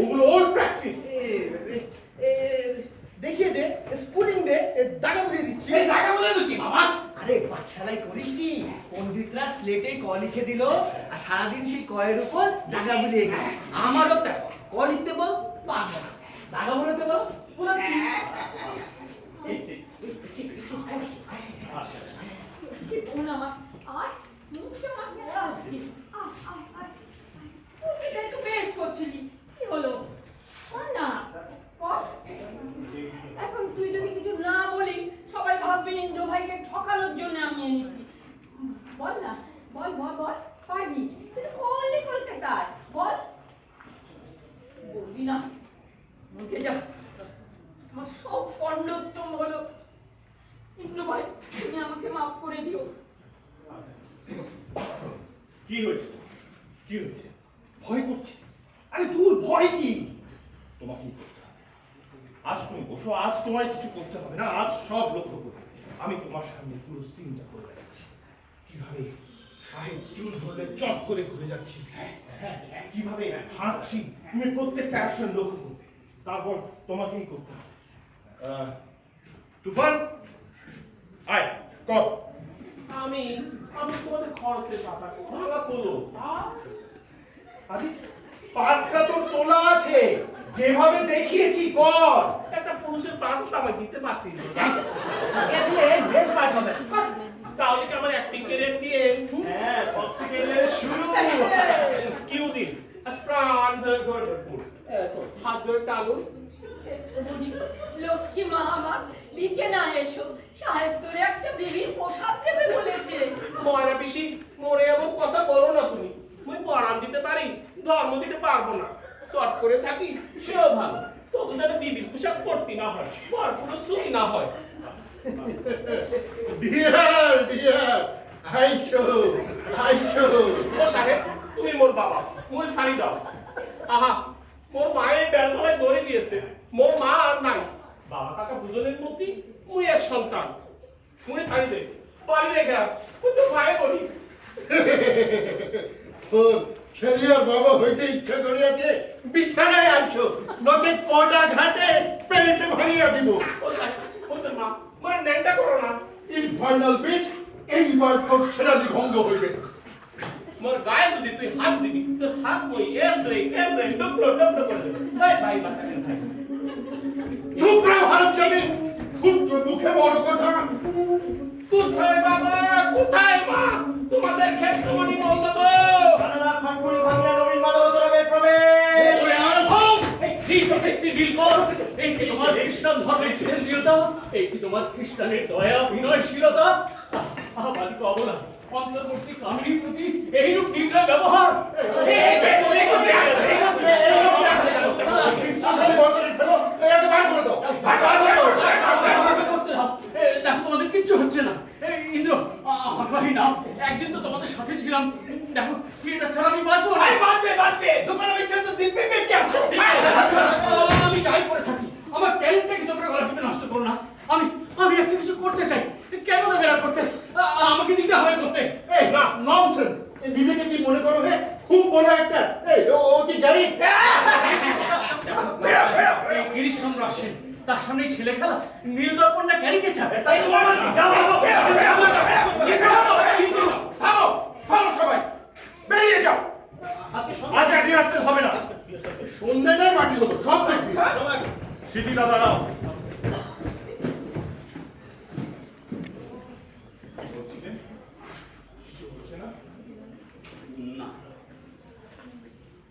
ওগুলো ওল্ড প্র্যাকটিস। দেখিয়ে দে, স্কুলিং দে, দাগা বুঝিয়ে দিচ্ছি। এই দাগা বুঝিয়ে দিচ্ছি বাবা। আরে পাঠশালায় করিস নি, পণ্ডিতরা স্লেটে ক লিখে দিল আর সারাদিন সেই কয়ের উপর দাগা বুঝিয়ে গেল। আমারও তাই, ক লিখতে বল পারবো না, দাগা বুঝতে বল বুঝাচ্ছি। এখন তুই যদি কিছু না বলিস সবাই ভাববে ইন্দ্র ভাইকে ঠকানোর জন্য আমি এনেছি। বল না, বল বল বল, পারবি? তুই বললি কলকাতায়, বল। বলবি না, মুখে যা। আমার সব কর্ণস্তম্ভ হলো। ইন্দ্র ভাই তুমি আমাকে মাফ করে দিও। কি হয়েছে? কি হয়েছে? ভয় করছে? আরে দূর, ভয় কি? তোমাকে কি করতে হবে? আজ তুমি বসো, আজ তোমায় কিছু করতে হবে না, আজ সব লক্ষ্য করবে। আমি তোমার সামনে পুরো সিনটা করে দেখাচ্ছি। কিভাবে সাহেব চুল ধরলে চট করে ঘুরে যাচ্ছি, কিভাবে হাঁটছি, তুমি প্রত্যেকটা অ্যাকশন লক্ষ্য করবে। তারপর তোমাকেই করতে হবে। তুফান আয় কর। আমি তোমাদের খরচের টাকা ভাঙা করলো। আরে পাটটা তো তোলা আছে, যেভাবে দেখিয়েছি কর। একটা পুরুষের পাঠ তো আমায় দিতে পারতিস না। এ দিয়ে মেন পাঠ হবে। তাহলে কি আমার অ্যাক্টিং ক্যারিয়ার দিয়ে হ্যাঁ বক্সিং ক্যারিয়ারের শুরু। কিউ দিন আচ্ছা প্রাণ ধরে করে হাত ধরে টানুন। লক্ষ্মী মা আমার, নিচে না এসো, সাহেব তোরে একটা বেবির পোশাক দেবে বলেছে। ময়রা পিসি মরে এমন কথা বলো না তুমি। মুই পরাম দিতে পারি, ধর্ম দিতে পারবো না। শর্ট করে থাকি সেও ভালো, তবু যেন বিবির পোশাক পড়তে না হয়, বর প্রস্তুতি না হয়। ডিয়ার ডিয়ার আইছো আইছো। ও সাহেব তুমি মোর বাবা, মুই শাড়ি দাও। আহা মোর মায়ের ব্যবসায় দড়ি দিয়েছে, মোর মা আর নাই। বাবা কাকা দুজনের মধ্যে মুই এক সন্তান। মুই শাড়ি দে বাড়ি রেখে আস, তুই তো ভাই বলি। তোর ছেলের বাবা হইতে ইচ্ছা করিয়াছে, বিছানায় আইছো, নচেত পটা ঘাটে পেলেটে ভাঙিয়া দিব। ও সাহেব ও তোর মা মোর ন্যাংটা করো না। ইন ফাইনাল পিচ এইবার তোর ছেড়ালি ভঙ্গ হইবে। মোর গায়ে যদি তুই হাত দিবি, তোর হাত মই এমরে ডুবলো করে দেবে। ভাই ভাই বাতাকে ভাই চুপ রে হারামজাদে, ক্ষুদ্র মুখে বড় কথা। কোথায় বাবা কোথায় মা, তোমাদের ক্ষেত্রমণি বলল তো। জানালা খটখটি ভাঙিয়া নবীন মাধব তরফের প্রবেশ। ওরে আরফম, এই সত্যি ডিল কর। এই কি তোমার খ্রিস্টান ধর্মের কেন্দ্রীয়তা? এই কি তোমার খ্রিস্টানের দয়া বিনয়শীলতা? আবার কবলা অন্তর্বর্তী কামিনীর প্রতি এইরূপ নির্দয় ব্যবহার। স্টেশনে বদলে ফেলো, এটাকে বার করে দাও, বার করে দাও। করতে দাও। দেখো তোমাদের কিচ্ছু হচ্ছে না। ইন্দ্র আগ্রহী নাও, একদিন তো তোমাদের সাথে ছিলাম। দেখো থিয়েটার ছাড়া আমি বাঁচবো না। বাঁচবে তোমার বিচ্ছেদ তো দিব্যি বেঁচে আছো। আচ্ছা, আমি যাই করে থাকি, আমার ট্যালেন্টটা কি তোমরা গলা টিপে নষ্ট করো না। আমি একটা কিছু করতে চাই, কেন দেবে আর করতে? আমাকে দিতে হবে করতে। এই না ননসেন্স, নিজেকে কি মনে করো হে খুব বড় একটা? এই ও কি জানি? গিরিশ চন্দ্র আসেন, তার সামনেই ছেলে খেলা, নীল দর্পণ না ক্যারিকেচার। তাই তো বললাম, যাও, থামো থামো সবাই, বেরিয়ে যাও। আজ আর রিহার্সেল হবে না। সন্ধ্যাটাই মাটি হলো, সব দেখবি। সিটি দাদারাও না,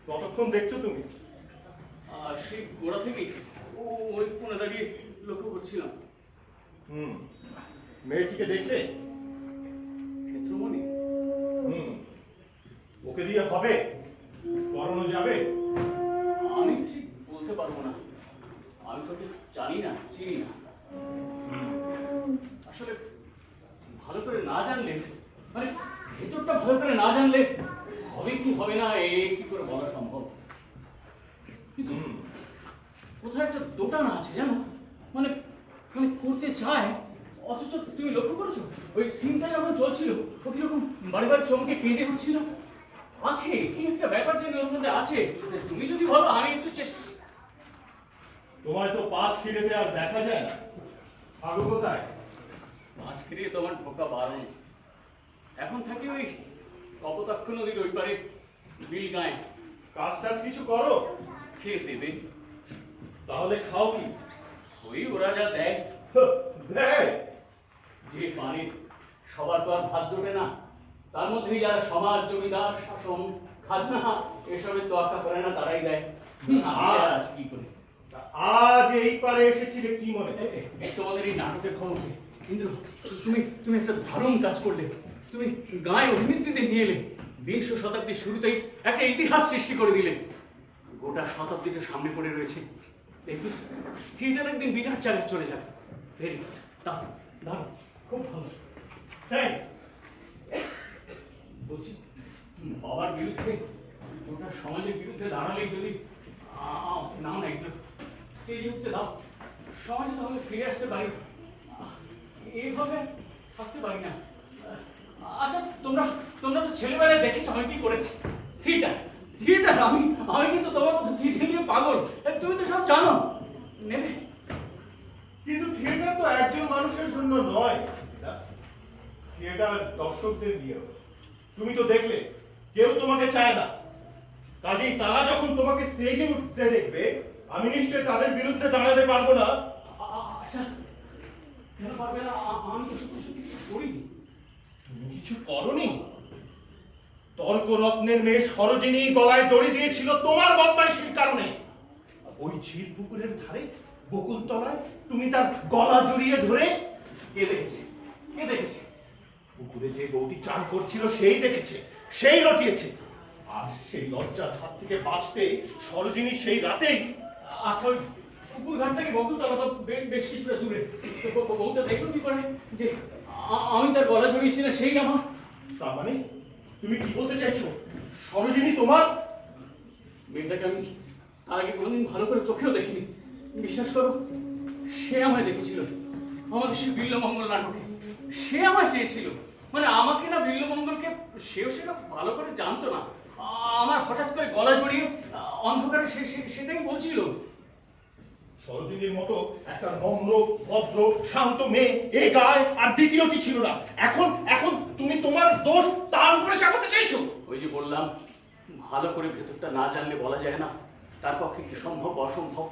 কতক্ষণ দেখছো তুমি? সেই গোড়া থেকেই ওই কোণে দাঁড়িয়ে লক্ষ্য করছিলাম। মেয়েটিকে দেখলে? ক্ষেত্রমণি? ওকে দিয়ে হবে? করানো যাবে? আমি ঠিক বলতে পারবো না, আমি তোকে জানি না, চিনি না। আসলে ভালো করে না জানলে, মানে ভেতরটা ভালো করে না জানলে হবে কি হবে না এ কি করে বলা সম্ভব। কিন্তু কোথায় একটা দোটানা আছে জানো, মানে মানে করতে চায়, অথচ তুমি লক্ষ্য করেছো ওই সিনটা যখন চলছিল ও কিরকম বাড়ি বাড়ি চমকে কেঁদে উঠছিল। আছে কি একটা ব্যাপার যেন ওর মধ্যে আছে, তুমি যদি বলো আমি একটু চেষ্টা। তোমায় তো 5 খিরেতে আর দেখা যায় না, ভালো কোথায়? মাছ খেয়ে তোমার ঢোকা বারণ। এখন থাকি ওই কপোতাক্ষ নদীর ওই পারে বিল গায়ে। কাজ টাজ কিছু করো? খেয়ে দেবে। তাহলে খাও কি? ওই ওরা যা দেয়। দেয়? যে পারে সবার তো আর ভাত জোটে না, তার মধ্যেই যারা সমাজ, জমিদার, শাসন, খাজনা এসবের তোয়াক্কা করে না তারাই দেয়। আজ কি করে? আজ এই পারে এসেছিলে কি মনে? তোমাদের এই নাটকের খবর ইন্দ্র, তুমি একটা দারুণ কাজ করলে। তুমি গায়ে অভিনেত্রীদের নিয়ে এলে, 20 শতাব্দীর শুরুতেই একটা ইতিহাস সৃষ্টি করে দিলে। গোটা শতাব্দীটা সামনে পড়ে রয়েছে, দেখি থিয়েটার একদিন বিরাট জায়গায় চলে যাবে। ভেরি গুড, দারুণ দারুণ, খুব ভালো। থ্যাঙ্কস। বলছি বাবার বিরুদ্ধে, গোটা সমাজের বিরুদ্ধে দাঁড়ালেই যদি নাও না একটু স্টেজে উঠতে দাও, সমাজে তাহলে ফিরে আসতে পারি। এইভাবে থাকতে পারি না। আচ্ছা তোমরা তোমরা তো ছেলেবেলায় দেখেছো আমি কি করেছি। থিয়েটার থিয়েটার আমি আমি কিন্তু তোমার মতো থিয়েটার নিয়ে পাগল, তুমি তো সব জানো। নেবে? কিন্তু থিয়েটার তো একজন মানুষের জন্য নয়, থিয়েটার দর্শকদের নিয়ে। তুমি তো দেখলে কেউ তোমাকে চায় না, কাজেই তারা যখন তোমাকে স্টেজে উঠতে দেখবে, আমি নিশ্চয় তাদের বিরুদ্ধে দাঁড়াতে পারবো না। আচ্ছা কেন পারবে না? আমি তো সত্যি সত্যি কিছু করিনি। তুমি কিছু করনি? তর্করত্নের মেয়ে সরোজিনী গলায় দড়ি দিয়েছিল তোমার বদমাইশির কারণে। ওই ঝিল পুকুরের ধারে বকুলতলায় তুমি তার গলা জড়িয়ে ধরে। কে দেখেছে? কে দেখেছে? পুকুরে যে বউটি চান করছিল সেই দেখেছে, সেই রটিয়েছে। আর সেই লজ্জার হাত থেকে বাঁচতে সরোজিনী সেই রাতেই। আচ্ছা ওই পুকুর ঘাট থেকে বকুলতলা তো বেশ কিছুটা দূরে, বউটা দেখলো কি করে যে আমি তার গলা জড়িয়েছি না সেই আমার? তার মানে তুমি কি বলতে চাইছো সরোজিনী তোমার? মেয়েটাকে আমি তার আগে কোনোদিন ভালো করে চোখেও দেখিনি, বিশ্বাস করো। সে আমায় দেখেছিল আমাদের সে বিল্লমঙ্গল নাটকে, সে আমায় চেয়েছিল। মানে আমাকে না বিল্লমঙ্গলকে সেও সেটা ভালো করে জানতো না। আমার হঠাৎ করে গলা জড়িয়ে অন্ধকারে সেটাই বলছিল। সরোজিনীর মতো একটা নম্র, ভদ্র, শান্ত মেয়ে এই গায়ে আর দ্বিতীয়টি ছিল না। এখন এখন তুমি তোমার দোষ তার উপরে চাপাতে চাইছো। ওই যে বললাম, ভালো করে ভেতরটা না জানলে বলা যায় না তার পক্ষে কি সম্ভব অসম্ভব।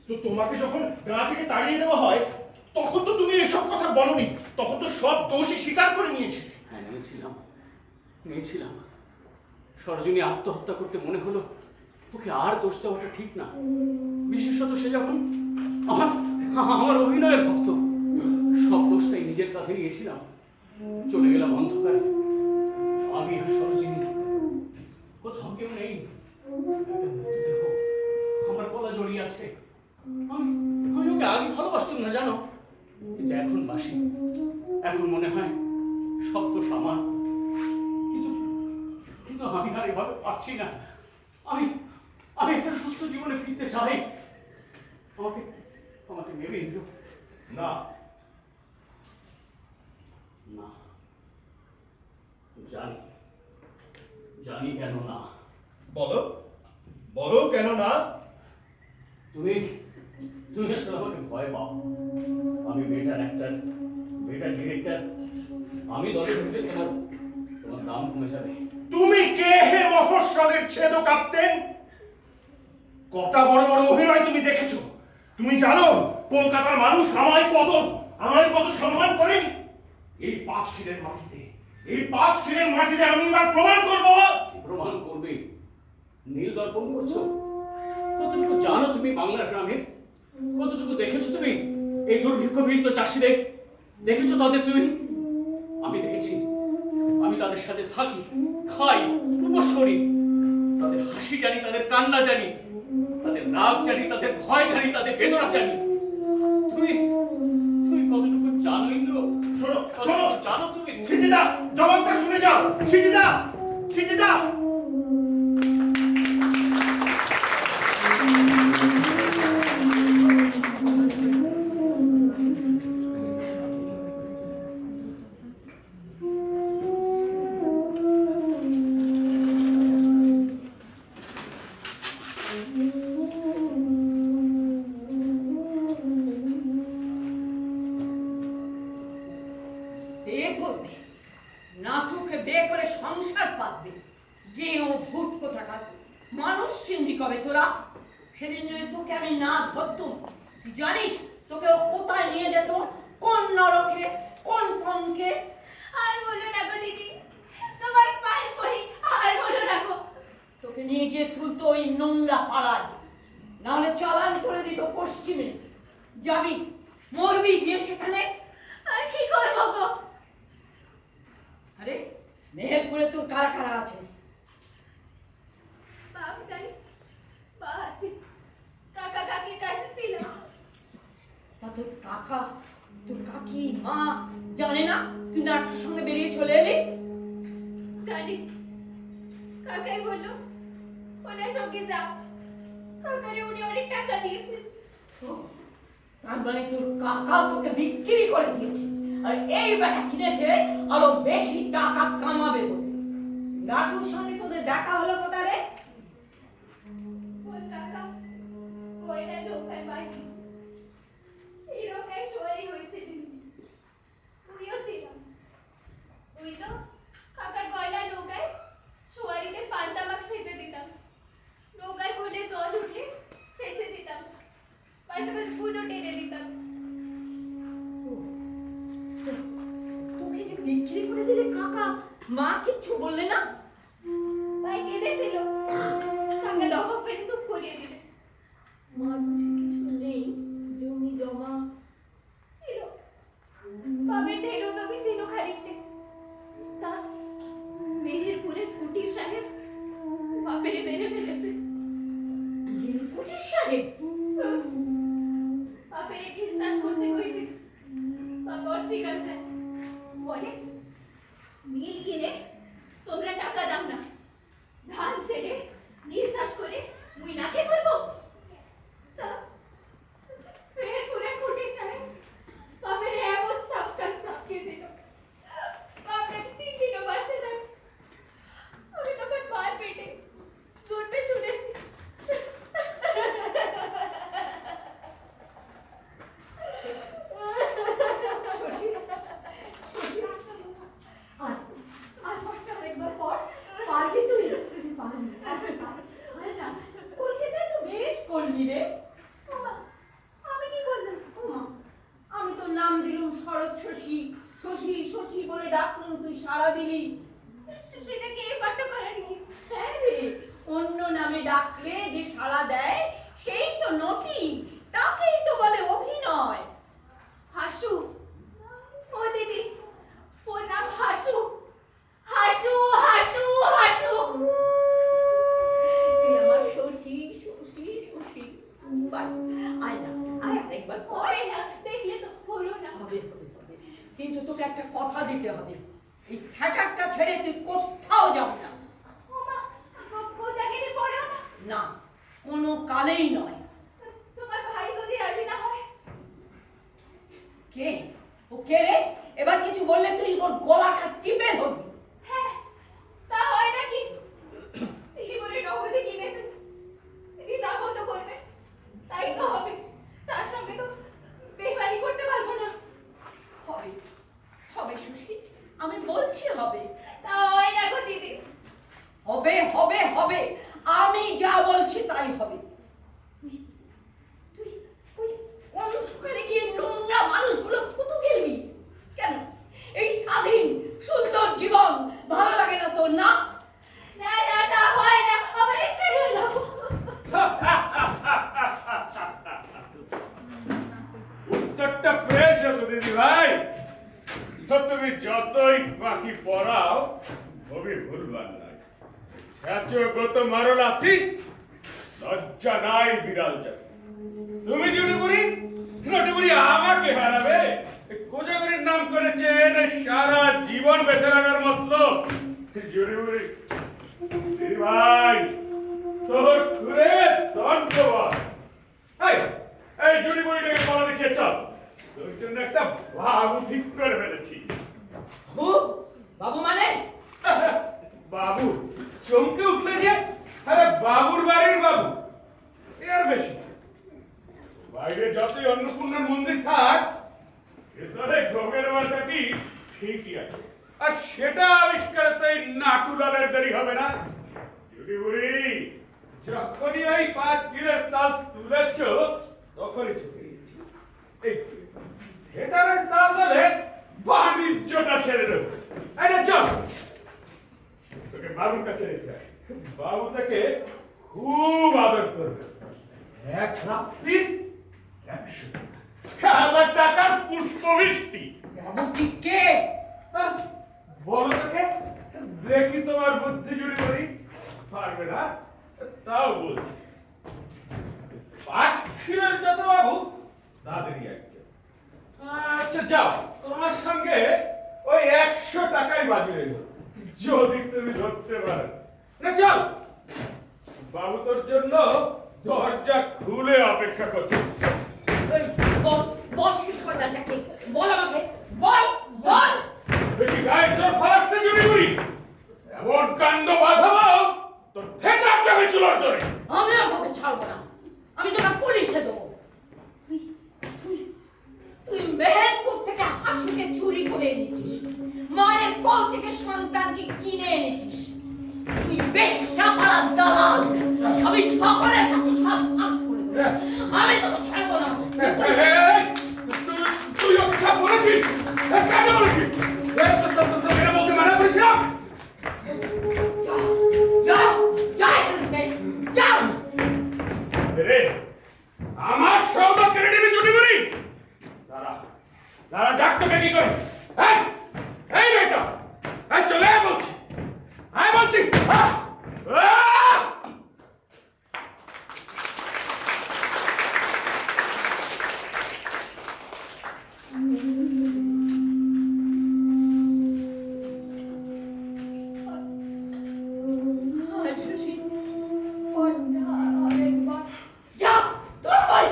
তো তোমাকে যখন গা থেকে তাড়িয়ে দেওয়া হয় তখন তো তুমি এসব কথা বলনি, তখন তো সব দোষই স্বীকার করে নিয়েছে। হ্যাঁ নিয়েছিলাম। সরোজিনী আত্মহত্যা করতে মনে হলো ওকে আর দোষ দেওয়াটা ঠিক না, বিশেষত সে যখন আমার অভিনয়ের ভক্ত। সব দোষটাই নিজের কাঁধে নিয়েছিলাম। চলে গেলাম অন্ধকারে, আমি আর সরোজিনী, কোথাও কেউ নেই। একটা মৃতদেহ আমার গলা জড়িয়ে আছে। আমি ওকে আগে ভালোবাসতাম না জানো, কিন্তু এখন বাসি। এখন মনে হয় সব দোষ আমার। কিন্তু আমি আর এভাবে পারছি না। আমি একটা সুস্থ জীবনে ফিরতে চাই। আমাকে নেবে ইন্দ্র? না না, জানি কেন না। বলো বলো কেন না? তুমি তুমি আসলে আমাকে ভয় পাও। আমি বেটার অ্যাক্টর, বেটার ডিরেক্টর। আমি দলে ঢুকলে তোমার দাম কমে যাবে। তুমি কে হে মফস্বলের ছেদ কাঁপতেন? কত বড় বড় অভিনয় তুমি দেখেছো? তুমি জানো কলকাতার মানুষ আমায় কত সম্মান করে? এই 5 কিলের মাটিতে আমি এবার প্রমাণ করব। প্রমাণ করবে? নীল দর্পণ করছো? কতটুকু জানো তুমি বাংলার গ্রামে? কতটুকু দেখেছো তুমি এই দুর্ভিক্ষ পীড়িত চাষিদের? দেখেছো তাদের তুমি? আমি দেখেছি। আমি তাদের সাথে থাকি, খাই, উপোস করি। তাদের হাসি জানি, তাদের কান্না জানি, তাদের রাগ জানি, তাদের ভয় জানি, তাদের বেদনা জানি। তুমি কতটুকু জানো ইন্দ্র? শোনো কতটুকু জানো তুমি? সিদ্ধিদা, জবাবটা শুনে যাও। সিদ্ধিদা। বিয়ে করবে, নাটুকে বিয়ে করে সংসার পাতবে। গেও ভূত কোথাকার, মানুষ চিনবি কবে তোরা? সেদিন যদি তোকে আমি না ধরতুম, তুই জানিস তোকে ও কোথায় নিয়ে যেত? কোন নরকে, কোন পঙ্কে? আর বলো না গো দিদি, তোমার পায়ে পড়ি, আর বলো না গো। তোকে নিয়ে গিয়ে তুলতো ওই নোংরা পাড়ায়, নাহলে চালান করে দিত পশ্চিমে। যাবি, মরবি গিয়ে সেখানে। আর কি করবো গো? আরে মেহেরপুরে তোর কারা কারা আছে? বাপটাই বাসি কাকা কাকির কাছে ছিল। তা তোর কাকা, তোর কাকি, মা জানে না তুই নাটকের সঙ্গে বেরিয়ে চলে এলি? জানি, কাকাই বললো ওনার সঙ্গে যাও। কাকারে উনি অনেক টাকা দিয়েছেন। তার মানে তোর কাকা তোকে বিক্রি করে দিয়েছে, আর এই বেটা কিনেছে আরো বেশি টাকা কামাবে বলে। নাটুর সঙ্গে তোদের দেখা হলো কোথায় রে? কোন কাকা কয়না নৌকায় বাড়ি, সেই নৌকায় সবাই হয়েছে। তুইও ছিলাম। তুই তো কাকার গয়না নৌকায় সোয়ারিতে পান্তা মাছ সেজে দিতাম। নৌকার কোলে জল উঠলে সেচে দিতাম, পাশাপাশি গুঁড়ো টেনে দিতাম। তোকে যে বিক্রি করে দিলে কাকা, মা কিচ্ছু বললে না? ভাই কেঁদেছিল, কাকা দহক পেরে চুপ করিয়ে দিলে। মার বুঝি কিছু নেই, জমি জমা? ছিল, বাবের ঢেরো জমি ছিল খানিকটে। তা মেহেরপুরের কুটির সাহেব বাপেরে মেরে ফেলেছে। কুটির সাহেব? বাপেরে নীল চাষ করতে কইছে, বাপ অস্বীকার করে। বলে নীল কিনে তোমরা টাকা দাও না, ধান ছেড়ে নীল চাষ করে মুই নাকে করবো। তা মেহেরপুরের কুটির সাহেব বাপেরে এমন চাপকে দিল, বাপটা 3 দিনও বাঁচে না। আমি তখন মার পেটে জন্মে শুনেছি। আমি কি করলাম? আমি তোর নাম দিলুম শরৎ শশী, শশী শশী বলে ডাকলুম, তুই সাড়া দিলি। সেটা কি এই পাঠটা করে নাকি? হ্যাঁ রে, অন্য নামে ডাকলে যে সাড়া দেয় সেই তো নটি, তাকেই তো বলে অভিনয়। হাসু, ও দিদি, ওর নাম হাসু। হাসু হাসু হাসু। তুই আমার শশী শশী শশী। আয় না, আয় আরেকবার পর। হবে না, দেখলে তো হলো না। হবে হবে হবে, কিন্তু তোকে একটা কথা দিতে হবে, এই থিয়েটারটা ছেড়ে তুই কোথাও যাবি না। ওমা, কোজাগিরি পড়েও না? না, কোনো কালেই নয়। তোমার ভাই যদি রাজি না হয়? কে ও? কে রে? এবার কিছু বললে তুই ওর গলাটা টিপে ধরবি। হ্যাঁ, তা হয় নাকি? তিনি বলে নগদে কিনেছেন, তিনি যা বলতে করবেন তাই তো হবে। তার হবে হবে হবে, আমি যা বলছি তাই হবে। তুই ওই অন্ধকারে গিয়ে নোংরা মানুষগুলো থুতু গেলবি কেন? এই স্বাধীন সুন্দর জীবন ভালো লাগে না তোর? না না না না হয় না, আমার ছেড়ে দাও। উত্তরটা পেয়েছো তো দিদি ভাই। তো তুমি যতই বাকি পড়াও কবি ভুলবার নাই। ছাত্র গত মারো লাথি, লজ্জা নাই বিড়াল চাই। তুমি জুড়িবুড়ি নটিবুড়ি আমাকে হারাবে? কোজাগরির নাম করেছে সারা জীবন বেঁচে রাখার মতলব। জুড়িবুড়ি দিদি ভাই তোর ঘুরে দণ্ডবাদ। এই জুড়িবুড়িটাকে বলা দেখিয়ে চল, তোর জন্য একটা বাবু ঠিক করে ফেলেছি। বাবু? বাবু মানে? বাবু চমকে উঠলে যে? আরে বাবুর বাড়ির বাবু, এর বেশি। বাইরে যতই অন্নপূর্ণার মন্দির থাক, ভেতরে ভোগের বাসাটি ঠিকই আছে। আর সেটা আবিষ্কারে তো এই নাটুলালের দেরি হবে না। জুড়ি বুড়ি যখনই ওই 5 কিলোর তাল তুলেছ তখনই ছুটে গেছি। এই ভেতরের তাল ধরে বাণিজ্যটা সেরে দেবো। এই না চল, তোকে বাবুর কাছে রেখে আয়। বাবু তাকে খুব আদর করবে। এক রাত্রি 100 টাকার পুষ্পবৃষ্টি। বাবু ঠিক কে? বলো তোকে, দেখি তোমার বুদ্ধি জুড়ি করি। পারবে না তাও বলছি। 5 কিলোর যত বাবু তাদেরই একজন। আচ্ছা যাও, তোমার সঙ্গে ওই 100 টাকাই বাজি রইল, যদি তুমি ধরতে পারো। না চল, বাবু তোর জন্য দরজা খুলে অপেক্ষা করছে। বল বল, শেষ কথাটাকে বল আমাকে, বল বল। বেশি গায়ে জোর ফলাসতে জুড়ি করি, এমন কাণ্ড বাঁধাবো তোর থেটার যাবে চুলোর ধরে। আমিও তোকে ছাড়বো না, আমি তোকে পুলিশে দেবো। তুই মেহেরপুর থেকে হাসুকে চুরি করে এনেছিস, মায়ের কোল থেকে সন্তানকে কিনে এনেছিস। তুই বেশ্যা পাড়ার দালাল। আমি সকলের কাছে সব ফাঁস করে দেবো, আমি তোকে ছাড়বো না। তুই ওকে সব বলেছিস? কেন বলেছিস? এটা বলতে মানা করেছিলাম। যাও যাও এখান থেকে, যাও। রে আমার সৌদা কেড়ে নিবি জুটি করি? তারা ডাক্তারকে কি করে? এই বেটা, চলে আয় বলছি, আয় বলছি। যা তোর ভাই।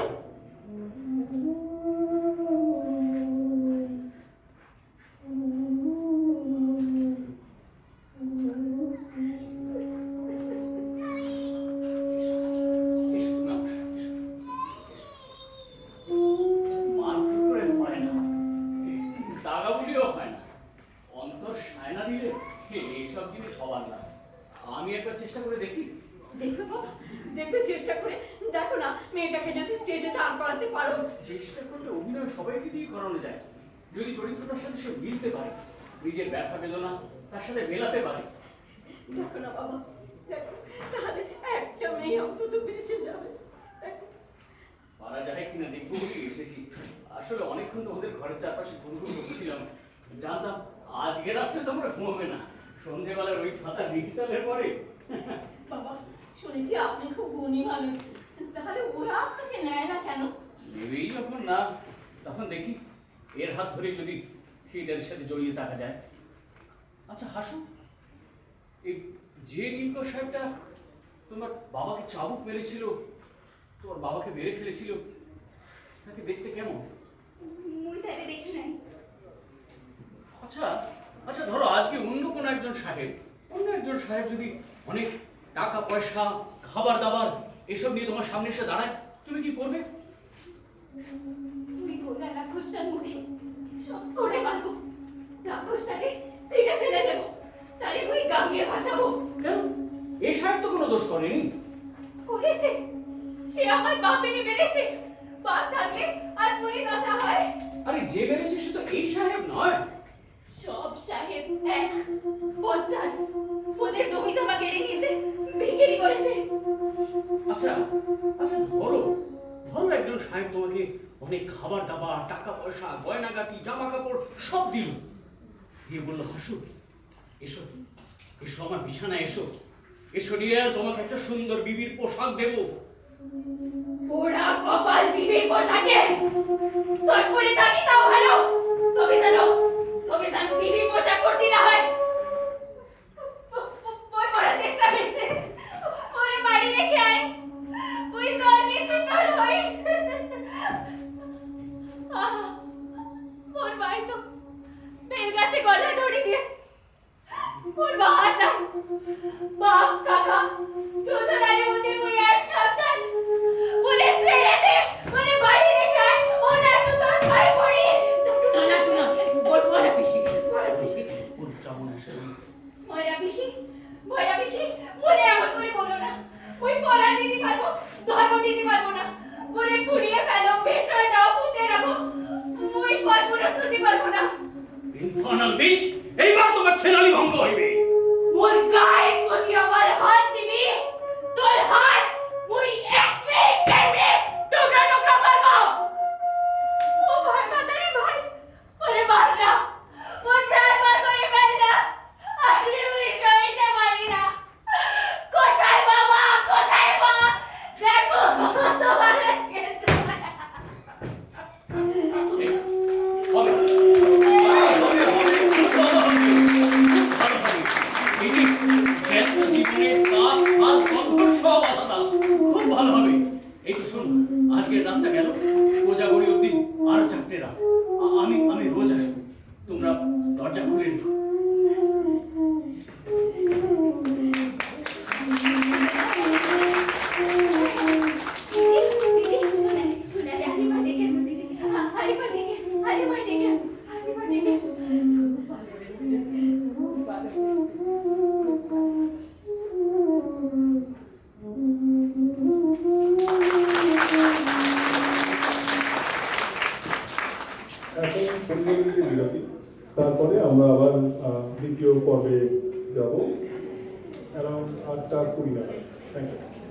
মারধর করে হয় না, দাগাবুলিও হয় না, অন্তর সায়না দিলে এইসব জিনিস হবার না। আমি একবার চেষ্টা করে দেখি। দেখো বাবা, দেখবে চেষ্টা করে দেখো না, মেয়েটাকে যদি স্টেজে দাঁড় করাতে পারো। চেষ্টা করলে অভিনয় সবাইকে দিয়ে করানো যায়, যদি চরিত্রটার সাথে সে মিলতে পারে, নিজের ব্যথা বেদনা তার সাথে মেলাতে পারে। দেখো না বাবা, দেখো, তাহলে একটা মেয়ে অন্তত বেঁচে যাবে। দেখো। পারা যায় কিনা দেখবো বলে এসেছি। আসলে অনেকক্ষণ তো ওদের ঘরের চারপাশে ঘুরঘুর করছিলাম, জানতাম আজকে রাত্রে তোমরা ঘুমাবে না, সন্ধ্যেবেলার ওই ছাতা রিহার্সালের পরে। বাবা, শুনেছি আপনি খুব গুণী মানুষ, তাহলে ওরা আপনাকে নেয় না কেন? নেবেই যখন না, তখন দেখি এর হাত ধরে যদি থিয়েটারের সাথে জড়িয়ে থাকা যায়। আচ্ছা হাসু, এই যে নীলকর সাহেবটা তোমার বাবাকে চাবুক মেরেছিল, তোমার বাবাকে মেরে ফেলেছিল, তাকে দেখতে কেমন? মুই তারে দেখি নাই। আচ্ছা আচ্ছা, ধরো আজকে অন্য কোনো একজন সাহেব, অন্য একজন সাহেব যদি অনেক টাকা পয়সা খাবার দাবার এসব নিয়ে তোমার সামনে এসে দাঁড়ায়, তুমি কি করবে? তুই গোলা রাক্ষসটার মুখে সব সরে মারবো, রাক্ষসটাকে সিটে ফেলে দেবো, তারে ওই গাঙ্গে ভাসাবো। কেন কোনো দোষ করেনি। করেছে, সে আমার বাপেরই মেরেছে। বাপ থাকলে আজ মরি দশা হয়। আরে যে মেরেছে সে তো এই সাহেব নয়। সব সাহেব এক, বজ্জাত। ওদের জমি জমা কেড়ে নিয়েছে, বিক্রি করেছে। আচ্ছা আচ্ছা, ধরো ধরো একজন সাহেব তোমাকে অনেক খাবার দাবার, টাকা পয়সা, গয়নাগাটি, জামা কাপড় সব দিল, দিয়ে বললো হাসু, এসো এসো আমার বিছানায় এসো, এসো দিয়ে তোমাকে একটা সুন্দর বিবির পোশাক দেবো। পোড়া কপাল বিবির পোশাকে সট পরে থাকি তাও ভালো। তবে জানো বিবির পোশাক করতে না হয়। ওই বড় চেষ্টা পেয়েছে, ওরে বাড়ি রেখে আয়, ওই জলকে সুন্দর হই। ওর ভাই তো বেল গাছে গলা দড়ি দিয়েছে। ওর বাবা নাই, বাপ কাকা দুজনের মধ্যে ওই এক সন্তান। বলে ছেড়ে দে, মানে বাড়ি রেখে আয়, ওর এত তোর ভাই পড়ি। না বলবো না পিসি, উল্টা মনে আসে ভয়রা পিসি, মনে এমন করে বলো না। ওই পড়া দিতে পারবো, ধর্ম দিতে পারবো না। বলে পুড়িয়ে ফেলো, বেশ হয়ে দাও, পুঁতে রাখো। ওই কল্পনা শুনতে পারবো না। ইনফার্নাল বিচ, এইবার তোমার ছেলালি ভঙ্গ হইবে। মোর গায়ে যদি আমার হাত দিবি, তোর হাত মুই এক্সরে কেমনে টুকরা টুকরা করবো। ও ভাই মাতারি ভাই, ওরে মার না, ওর প্রাণ বার করে ফেল না। আজকে মুই সইতে পারি না। কোথায় বাবা, কোথায় মা, দেখো তোমার খুব ভালো হবে। এই তো শোনো, আজকের রাতটা গেল, কোজাগরি অব্দি আরো 4টে রাত। আমি রোজ আসবো, তোমরা দরজা খুলে নিও। এখন পরিবারের বিরতি, তারপরে আমরা আবার দ্বিতীয় পর্বে যাব অ্যারাউন্ড 8:20 নাগাদ। Thank you.